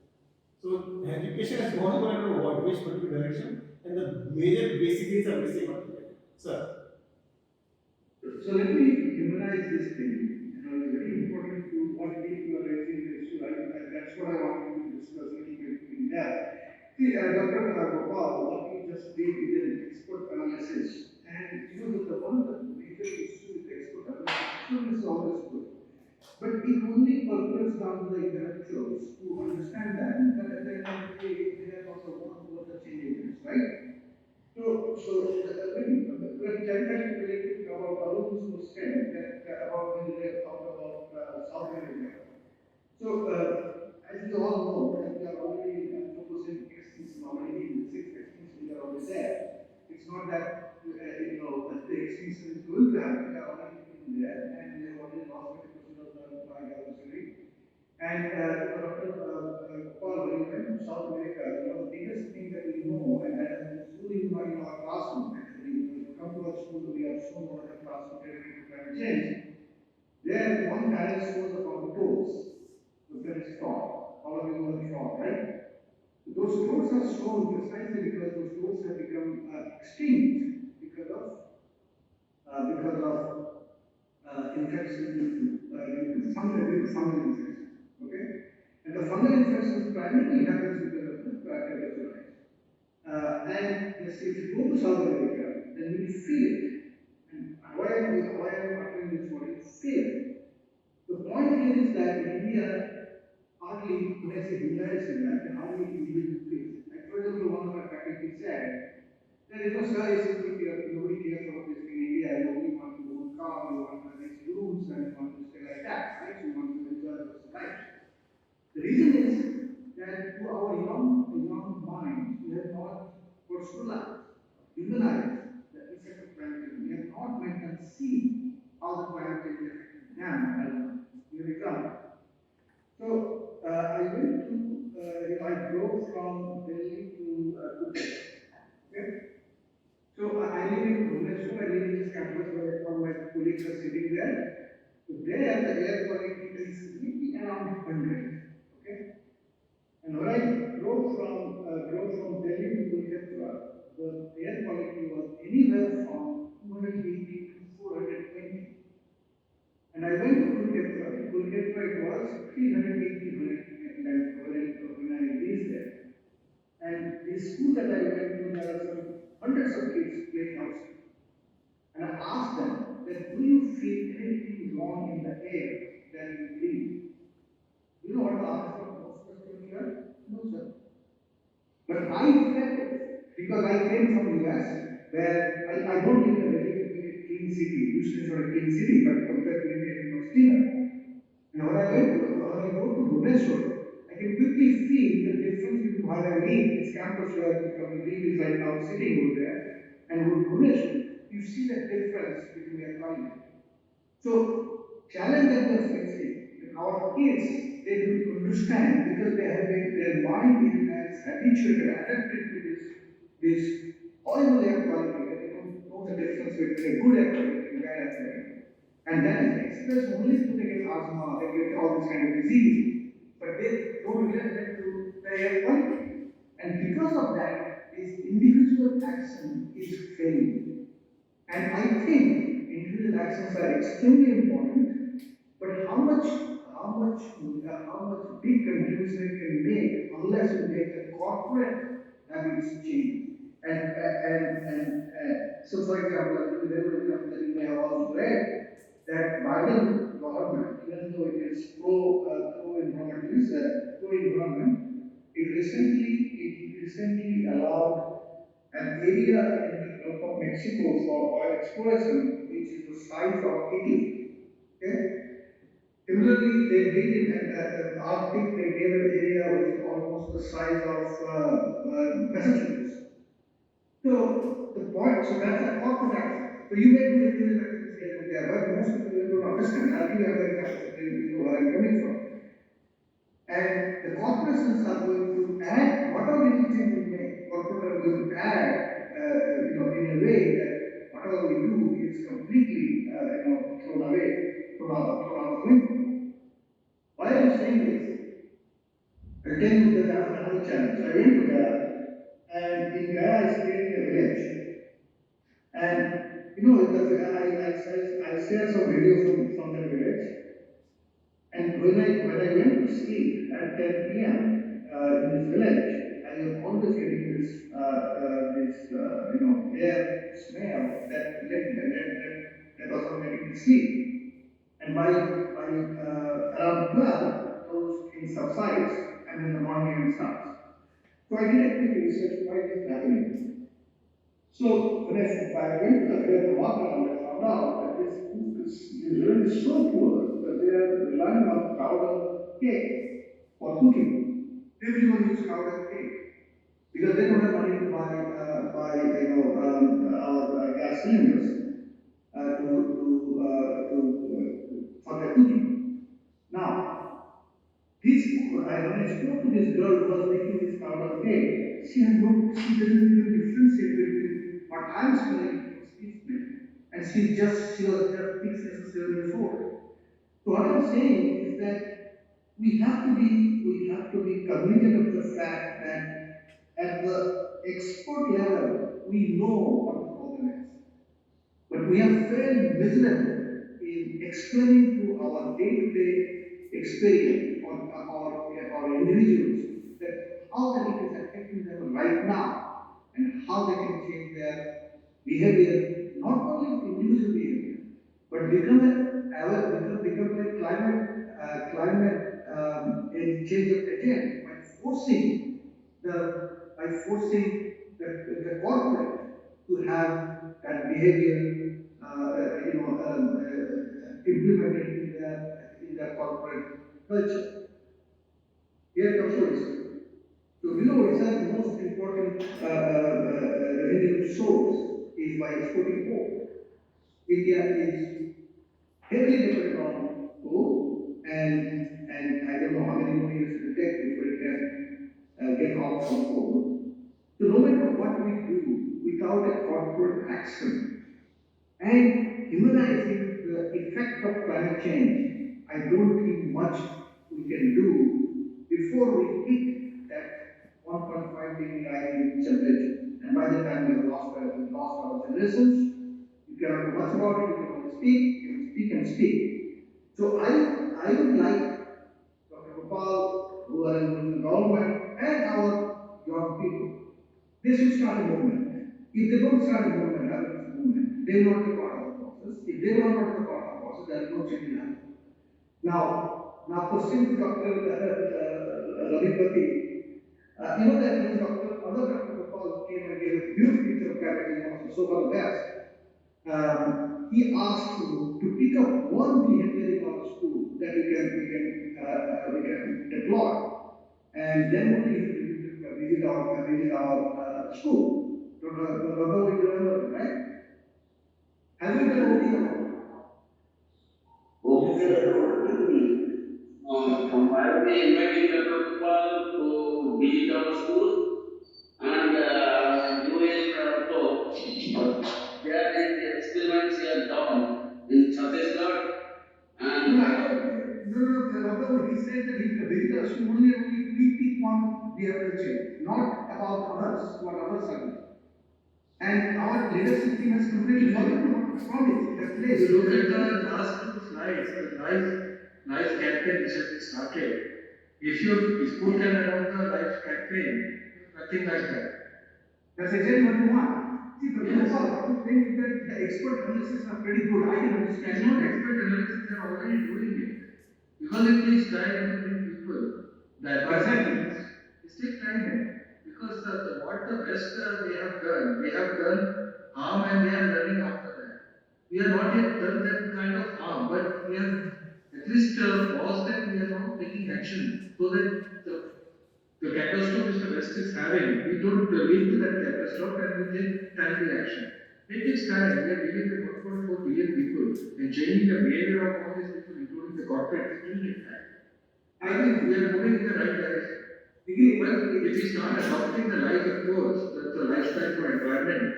So, education has gone on to what, which particular direction, and the major basic things are missing altogether. Sir. So let me humanize this thing. It's very important to what you are raising the issue. That's what I wanted to discuss a little bit in depth. See, Dr. Gopal, what you just did is an expert analysis. And one of the major issues with expert analysis is always good. But it only percolates down to the intellectuals to understand that at the end of the day, they South America. So, as we all know, that we are already focusing extinction already in the sixth extinction, we are already there. It's not that the extinction is going to happen. We are already in there, and we have already lost 50% of the biodiversity. And Dr. Gopal, when you went to South America, the biggest thing that we know, and that has been schooling in our classroom, actually, when you come to our school, we have shown over the classroom related to climate change. There, one parent shows up on the toes. Look at his frog. All of you know the frog, right? Those toes are shown precisely because those toes have become extinct because of infection due to fungal infection. Okay, and the fungal infections primarily happens because of the temperature rise. And yes, if you go to South America, then you will feel it. And why I'm uttering this word, you feel it. The point here is that in India, hardly, when I say humanizing that, then hardly individual feels. Like, for example, one of my faculty said that, sir, it's simply nobody cares about this in India. Nobody wants to own car, we want to nice rooms, and we want to stay like that, right? We want to enjoy personal life. The reason is that to our young minds, we have not personalized, humanized the effect of climate change. We have not made them see how the climate change is affecting them as an example. So I went to, I drove from Delhi to Phuket. Okay? So I live in Bhubaneswar, I live in this campus where all my colleagues are sitting there. So there the air quality is maybe around 100. Okay? And when I drove from Delhi to Kolkata, the air quality was anywhere from 280 to 420. And I went to Kolkata. In Kolkata, it was 380 when I reached there. And the school that I went to, there were some hundreds of kids playing outside. And I asked them that, do you feel anything wrong in the air that you breathe? You know what the answer of most of them were? No, sir. But I felt it because I came from US, where I don't live in a very clean city. Houston is not a clean city, but compared to India, it's much cleaner. And when I go to Bhubaneswar, I can quickly feel the difference between where I live, this campus where Dr. Deep is right now sitting over there, and Bhubaneswar. You see the difference between their quality. So, challenge that we are facing, our kids, they don't understand because they have been, their mind is habituated, adapted to this horrible air quality that they don't know the difference between a good air quality and bad air quality. And that is expressed only through they get asthma, they get all this kind of disease, but they don't relate to the air quality. And because of that, this individual action is failing. And I think individual actions are extremely important, but how much big contribution it can make unless you make the corporate habits change. So, for example, I'll give you a very good example that you may have also read that Biden government, even though it is pro environment, it recently allowed an area in the Gulf of Mexico for oil exploration, which is the size of Italy. Okay? Similarly, they did in the Arctic, they gave an area which is almost the size of Massachusetts. So that's a corporate action. So you may do individual actions here and there, but most people don't understand. I'll give you another example so you know where I'm coming from. And the corporations are going to add whatever little change we make. Corporates are going to add, in a way that whatever we do is completely, thrown out the window. Why I'm saying this? I'll tell you that I have another challenge. I went to Gaya, and in Gaya I stayed in a village. And I share some video from that village. And when I went to sleep at 10 p.m. In this village, I was always getting this air smell that was not letting me sleep. And by around 12, those things subsides, and then the morning again starts. So I did a quick research why this is happening. So when I went to the village to walk around, I found out that this village is so poor they are relying on powder cake for cooking. Everyone uses powder cake because they don't have money to buy our gas cylinders for their cooking. Now, when I spoke to this girl who was making this powder cake, she doesn't even differentiate between what I'm smelling and what she's smelling. And she was just 6 years or 7 years old. So what I'm saying is that we have to be cognizant of the fact that at the expert level, we know what the problem is. But we have failed miserably in explaining to our day-to-day experience or individuals that how that it is affecting them right now and how they can change their behavior, not only individual behavior, but become a climate and change of agent the by forcing the corporate to have that behavior implemented in their corporate culture. Here comes to research. So below it says the most important revenue source is by exporting coal. India is heavily dependent on coal, and I don't know how many more years it will take before it can get off from coal. So no matter what we do without a corporate action and humanizing the effect of climate change, I don't think much we can do before we hit that 1.5-degree rise in temperature. And by the time we lost our generations, you cannot do much about it. You can only speak and speak. So I would like Dr. Gopal, who are in the government, and our young people, they should start a movement. If they don't start a movement, awareness movement, they will not be part of the process. If they will not be part of the process, there is no change in happen. Now, question to Dr. Ravipati. That when other Dr. Gopal came and gave a huge speech of packaging, was so far the best. He asked to pick up one behavior in our school that we can deploy, and then only he will visit our school. Remember, you remember that, right? Have you done OT or not? Yes, Okay, sir. I'll be inviting Dr. Gopal to visit our school, and you will also share his experiments he has done in Chhattisgarh. No, And I know. No. He says that he will visit our school only and only if we pick one behavioral change, not about others, what others are doing. And our leadership team has completely forgotten what was promised in that If place. you look at the last two slides, the life campaign which has been started, if your school can announce the life campaign, nothing like that. That's exactly what we want. See, Dr. Yes. Gopal, what I'm saying is that the expert analysis are pretty good. I can It's understand not it. expert analysis, they are already doing it. Because it takes time to bring people. The advancement Exactly. it takes time. Because what the West they have done harm and they are learning after that. We have not yet done that kind of harm, but we have at least paused and we are now taking action so that the, the catastrophe which the West is having, we don't lead to that catastrophe and we take timely action. It takes time. We are dealing with 1.4 billion people and changing the behavior of all these people, including the corporate. It will take time. I But think we are moving in the right direction. But if we start adopting the life approach, the lifestyle for environment,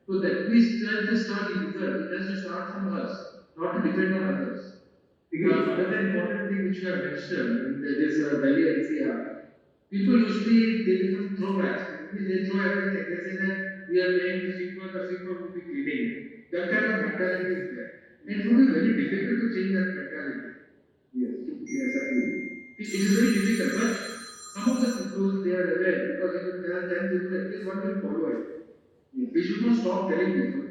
so that we have to start within. It has to start from us, not to depend on others. Another important thing which you have mentioned in this Delhi NCR, people usually they become throwbacks. They throw everything. They say that we are paying the people will be cleaning. That kind of mentality is there. And it will be very difficult to change that mentality. yes, absolutely. It is very difficult, but some of the people they are aware because if you tell 10 people, at least one will follow it. Yes. We should not stop telling people.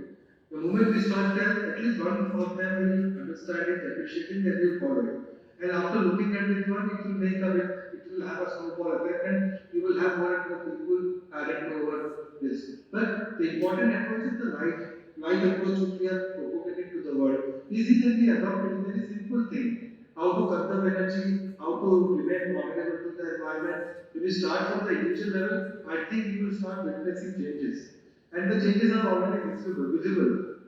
The moment we start telling, at least one of them will understand it, appreciate it, then they will follow it. And after looking at this one, it will have a snowball effect, and you will have more and more people added over this. But the important approach is the life approach which we are propagating to the world. Easy can be adopted. It's a very simple thing. how to conserve energy, how to remain vulnerable to the environment. If you start from the individual level, I think you will start witnessing changes. And the changes are already visible.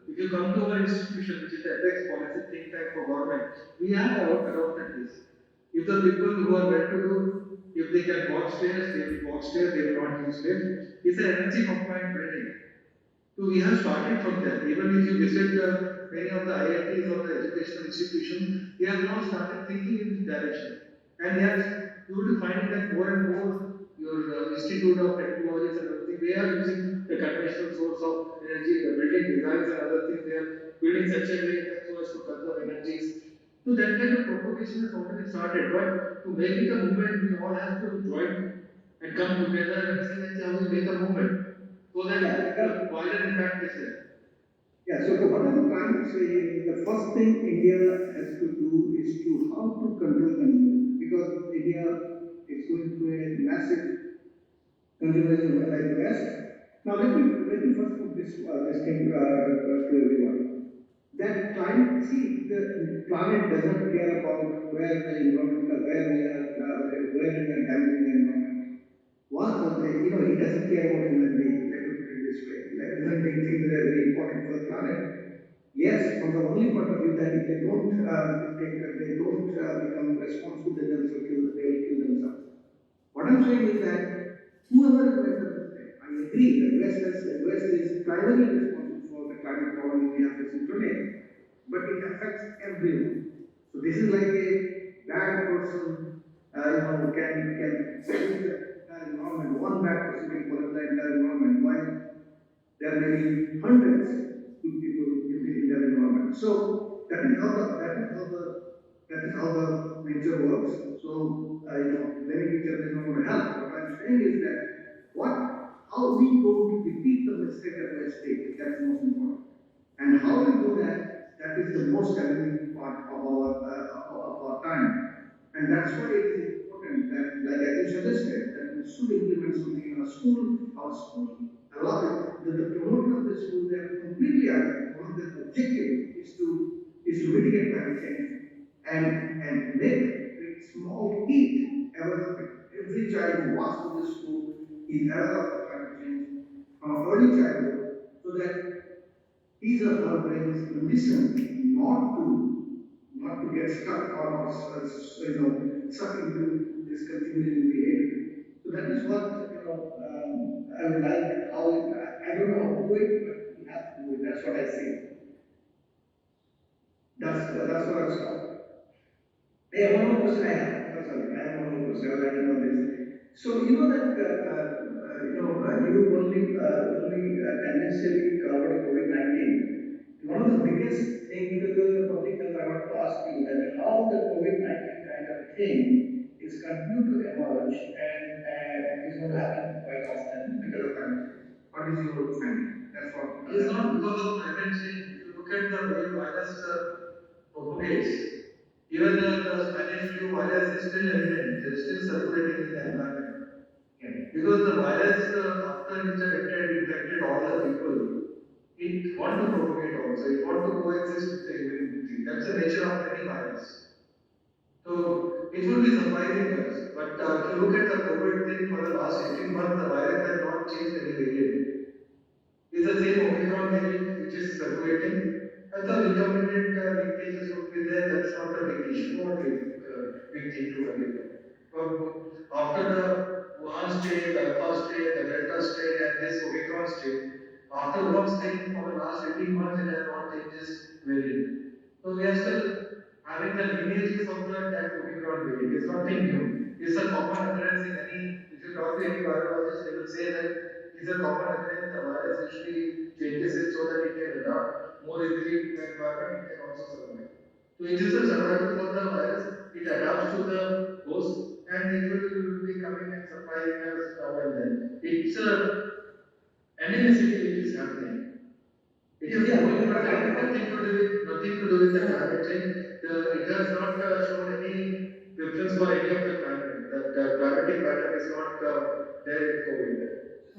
If you come to our institution, which is the Apex Policy Think Tank for Government, we have adopted this. If the people who are well-to-do, if they can walk stairs, they will walk stairs, they will not use lift. It's an energy compliant building. So we have started from there. Even if you visit many of the IITs or the educational institutions, they have now started thinking in this direction. And you will be finding that more and more your Institute of Technologies and everything, they are using the conventional source of energy, the building designs and other things. They are building such a way that so as to conserve energies. So that kind of propagation has already started. But to make it a movement, we all have to join and come together and say that how we make a movement so that Yeah, the wider impact is there. yeah. So what I'm trying to say here is the first thing India has to do is to how to control consumption, because India is going through a massive consumerism like the West. Now let me first put this thing to everyone. That climate, see, the planet doesn't care about where the environment, where we are, where we are damaging the environment. One, it doesn't care about human being. Let me put it this way. Like, human being thinks they are very important for the planet. Yes, from the only point of view that if they don't become responsible, they themselves they will kill themselves. What I'm saying is that whoever has made the mistake, I agree that West is primarily responsible for the climate problems we are facing today, but it affects everyone. So this is like a bad person, can pollute the entire environment. One bad person can pollute the entire environment, while there may be hundreds of good people in the entire environment. So that is how the nature works. So many teachers is not going to help. What I'm saying is that what how we don't repeat the mistake that West did. That's most important. And how we do that, that is the most challenging part of our time. And that's why it is important that, like as you suggested, that we should implement something in our school. Our school, allow the promoter of the school, they are completely aware. One of their objective is to mitigate climate change and make small kid aware of it. Every child who walks through the school is aware of the climate change from early childhood, so that his or her brain is conditioned not to get stuck or suck into this consumerism behavior. So that is what I would like. I don't know how to do it, but we have to do it. That's what I see. That's what I'll stop. Hey, one more question I have. Oh, sorry, I have one more question. I was writing on this. So you know that you only tangentially covered COVID-19. One of the biggest thing, because you're in the public health, I want to ask you that how the COVID-19 kind of thing is continued to emerge and is going to happen quite often because of climate change. What is your finding? That's what. It's not because of climate change. If you look at the way virus propagates, even the Spanish flu virus is still evident. It's still circulating in the environment. Okay. Because the virus, after it's infected all the people, it want to propagate also. It want to coexist with the human thing. That's the nature of any virus. So it will be surprising us. But if you look at the COVID thing for the last 18 months, the virus has not changed any variant. It's the same Omicron variant which is circulating. And the recombinant linked cases would be there. That's not a big issue, not a big thing to worry about. After the Wuhan strain, the Alpha strain, the Delta strain, and this Omicron strain, after one strain for the last 18 months, it has not changed this variant. So we are still having the lineages of that Omicron variant. It's nothing new. It's a common occurrence in any, if you talk to any virologist, they will say that it's a common occurrence. The virus usually changes it so that it can adapt more easily to the environment, it can also survive. So it is a survival for the virus. It adapts to the host and it will be coming and surprising us now and then. It's a endemicity which is happening. It Yeah, is yeah. it But has I thought. nothing to do with the climate change. It has not shown any preference for any of the climate. The climatic pattern is not there in COVID.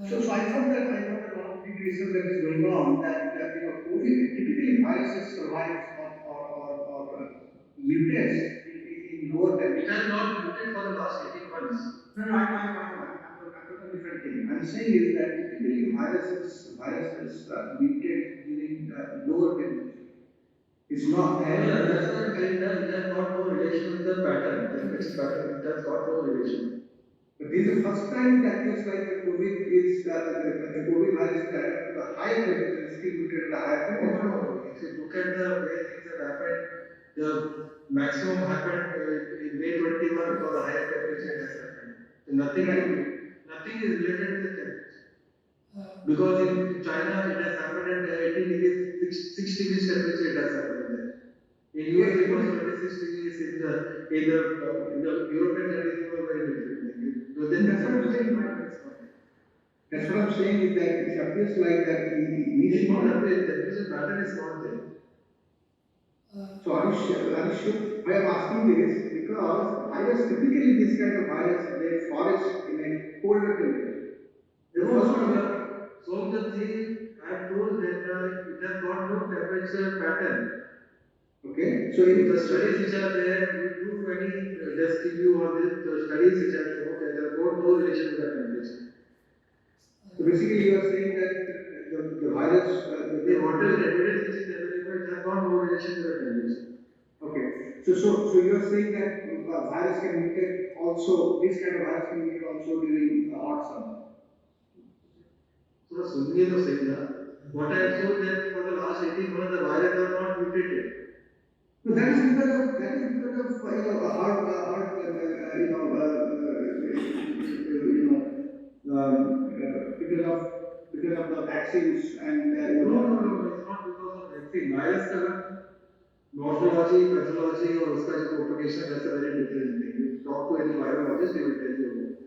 So I thought that one of the big reasons that is going on that COVID typically viruses survives or mutates has not muted for the last 18 months. No, no, I'm talking a different thing. I'm saying is that typically viruses mutate during lower temperature. It's not. No, that's what I'm saying. That it has got no relation with the pattern, temperature pattern. It has got no relation. But this is the first time it appears like the COVID virus is adapted to the higher temperature, is still mutated at a higher temperature. No. If you look at the way things have happened, the maximum happened in May 21 because the higher temperature it has happened. So nothing is related with the temperature. Because in China it has happened at 18 degrees, 6 degrees temperature it has happened there. In US it was 26 degrees. In the European countries it was very different. That's what I'm saying is that it appears like that It's initially. not appearing. Temperature pattern is not there. So are you sure? I am asking this because virus, typically this kind of virus, they flourish in a colder temperature. So the thing I have told that it has got no temperature pattern. Okay. So the studies which are there, you do any desk review on this, the studies which have shown that there has got no relation with the temperature. So basically, you are saying that the virus, whatever evidence which is available, it has got no relation with the temperature. Okay. So you are saying that virus can mutate also. This kind of virus can mutate also during hot summer. थोड़ा सुनिए तो सही ना. What I have told that for the last 18 months the virus has not mutated. So that is because of because of the vaccines and no, it's not because of vaccine. Virus का morphology, pathology और उसका जो propagation, that's a very different thing. You talk to any virologist, they will tell you about it.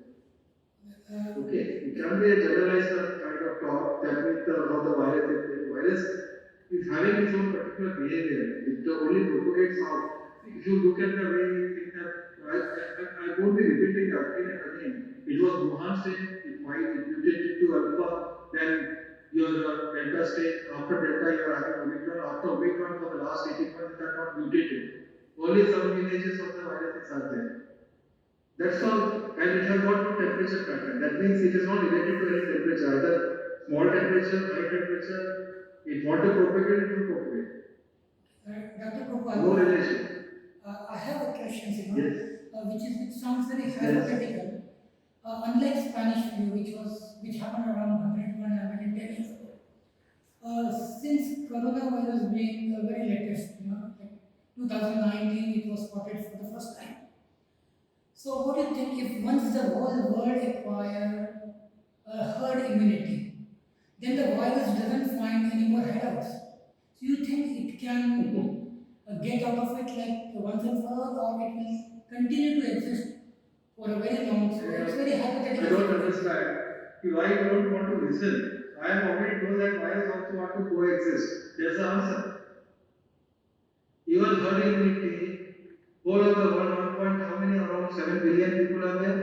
Okay, it can be a generalized kind of talk. That means how the virus is. The virus is having its own particular behavior. It only propagates out. If you look at the way things have, I won't be repeating again and again. It was Wuhan strain. It mutated to alpha. Then your delta strain. After delta, you are having omicron. After omicron, for the last 18 months, it has not mutated. Only some lineages of the viruses are there. That's all, and it has got no temperature pattern. That means it is not related to any temperature, either small temperature, high temperature. It want to propagate, it will propagate. Dr. Gopal, No relation. I have a question, Yes. which sounds very hypothetical. Unlike Spanish flu, which happened around 110 years ago, since coronavirus being very latest, like 2019, it was spotted for the first time. So, what do you think if once the whole world acquire herd immunity, then the virus doesn't find any more hideouts? So, you think it can get out of it like once and for all, or it will continue to exist for a very long time? So, it's very hypothetical. I don't understand. Why you don't want to listen? I have already told that virus also want to coexist. There's the answer. Even herd immunity, whole of the world, 1 point, how many, around 7 billion people are there?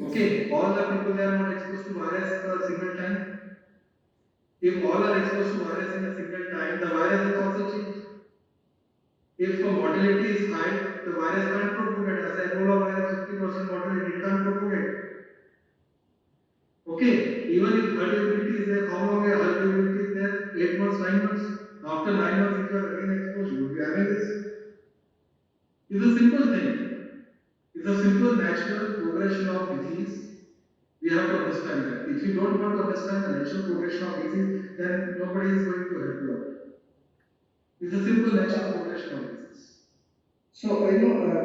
Okay, all the people they are not exposed to virus at a single time. If all are exposed to virus in a single time, the virus has also changed. If the mortality is high, the virus can't propagate. As Ebola virus, 50% mortality, it can't propagate. Okay, even if herd immunity is there, how long a herd immunity is there? 8 months, 9 months. After 9 months, if you are again exposed, you will be having this. It's a simple thing. It's a simple natural progression of disease. We have to understand that. If you don't want to understand the natural progression of disease, then nobody is going to help you out. It's a simple natural progression of disease. So, Dr.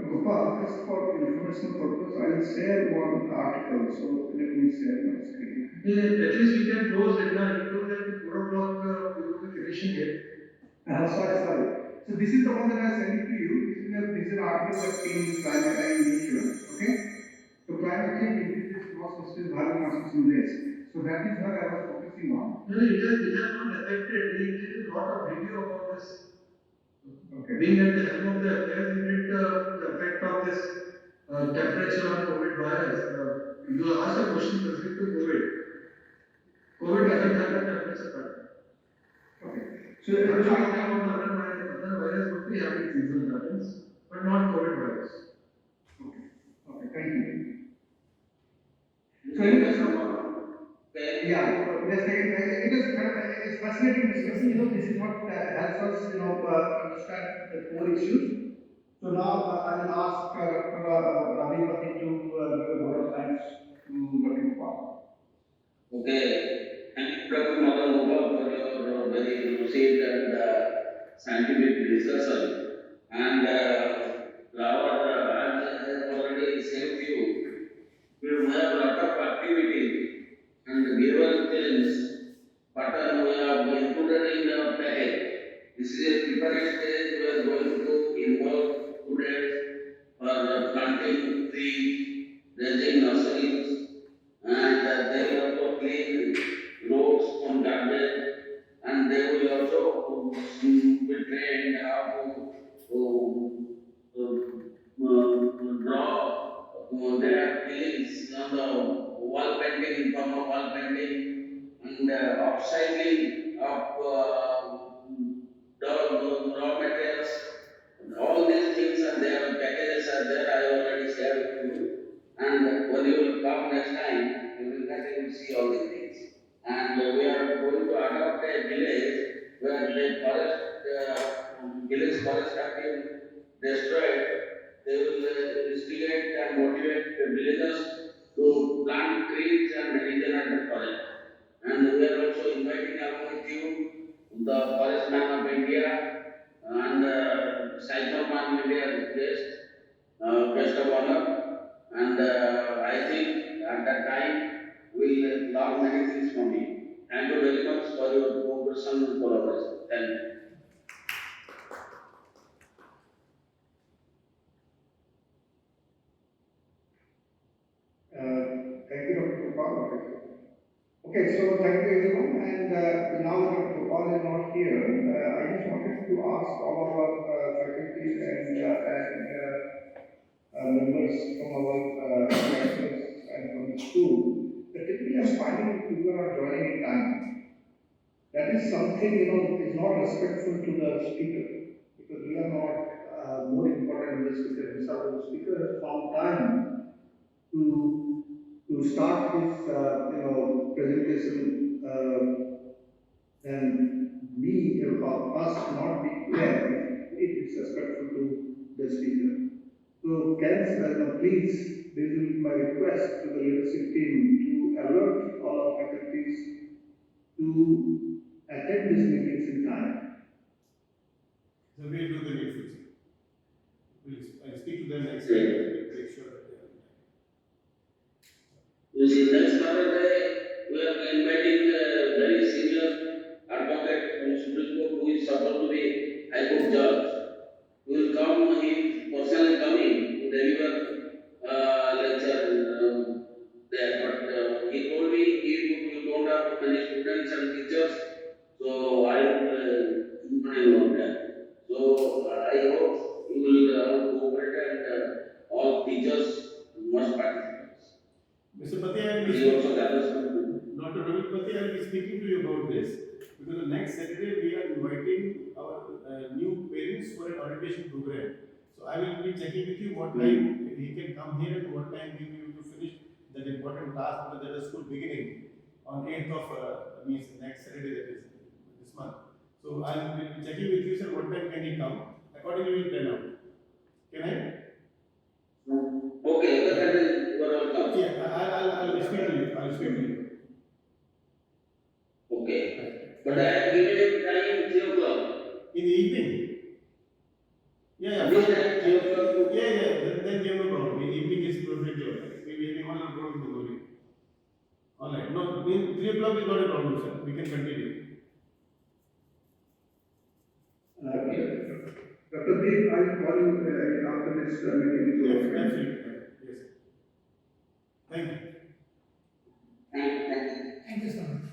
Gopal, just for informational purpose, I will share one article. So, let me share my screen. Yeah, at least we can close it now. He told that at 4 o'clock we will be finishing it. Sorry. So, this is the one that I sent it to you. This is an article that came in Climate and Nature. Okay? So, climate change increases cross hostel value transmission risk. So, that is what I was focusing on. No, it has not affected. We did a lot of video about this. Okay. Being at the helm of the affairs, we did the effect of this temperature on COVID virus. You asked a question specific to COVID. COVID doesn't have a temperature pattern. Okay. So, I'm talking about other virus would be having seasonal patterns. but not COVID virus. Okay. Okay. Thank you. So, Okay. yeah, just it is fascinating discussion. This is what helps us, understand the core issues. So now I will ask Dr. Ravi Pati to give a vote of thanks to Dr. Gopal. Okay. Thank you, Dr. Madan Gopal, for your very lucid and scientific discussion. And as I have already said to you, we have a lot of activities and behavioral challenge, but we have included in the package. This is a preparatory stage. We are going to involve students for planting trees, raising nurseries, and they will also clean roads from garbage, and they will also be trained how to draw their feelings on the wall painting, from a wall painting, and upcycling of the raw materials. All these things are there, packages are there, I already shared with you. And when you will come next time, you will get to see all these things. And we are going to adopt a village where the village forest have been destroyed. They will instigate and motivate the villagers to plant trees and regenerate the forest. And we are also inviting along with you the forest man of India and Cyclone Man of India as guest, guest of honor. And I think at that time we'll learn many things from you. Thank you very much for your cooperation and collaboration. Thank you. Thank you, Dr. Gopal. Okay, so thank you everyone. And now that Dr. Gopal is not here, I just wanted to ask all of our faculties and members from our classes and from the school that typically I'm finding people are joining in time. That is something, is not respectful to the speaker, because we are not more important than the speaker himself. The speaker has found time to start his presentation, and we us not being there, it is disrespectful to the speaker. So please, this will be my request to the leadership team to alert all our faculties to attend these meetings in time. So we'll do the needful, sir. I'll speak to them next time and make sure that they are in time. You see, next Saturday we are inviting a very senior advocate from Supreme Court who is supposed to be High Court judge. He will come, he is personally coming to deliver lecture there. But he told me you don't have many students and teachers, so I will not involve there. So I hope you will cooperate and all teachers must participate. Mr. Pati, I will And be he also gathers some. Dr. Ravi Pati, I will be speaking to you about this, because the next Saturday we are inviting our new parents for an orientation program. So I will be checking with you what time he can come here and what time we will be able to finish that important task, because there is school beginning on 8th of means next Saturday, that is this month. So I will be checking with you, sir, what time can he come. Accordingly, we will plan out. Can I? Okay, that is you are welcome. Yeah, I'll speak to you. I'll speak to you. Okay. Right. But I have given him time 3 o'clock. In the evening? Yeah, This fine. time 3 o'clock to Then we have no problem. In evening is perfectly alright. Maybe anyone will go in the morning. Alright. No, 3 o'clock is not a problem, sir. We can continue. Dr. Deep, I will call you after this meeting is over. Absolutely. Yes. Thank you. thank you. Thank you so much.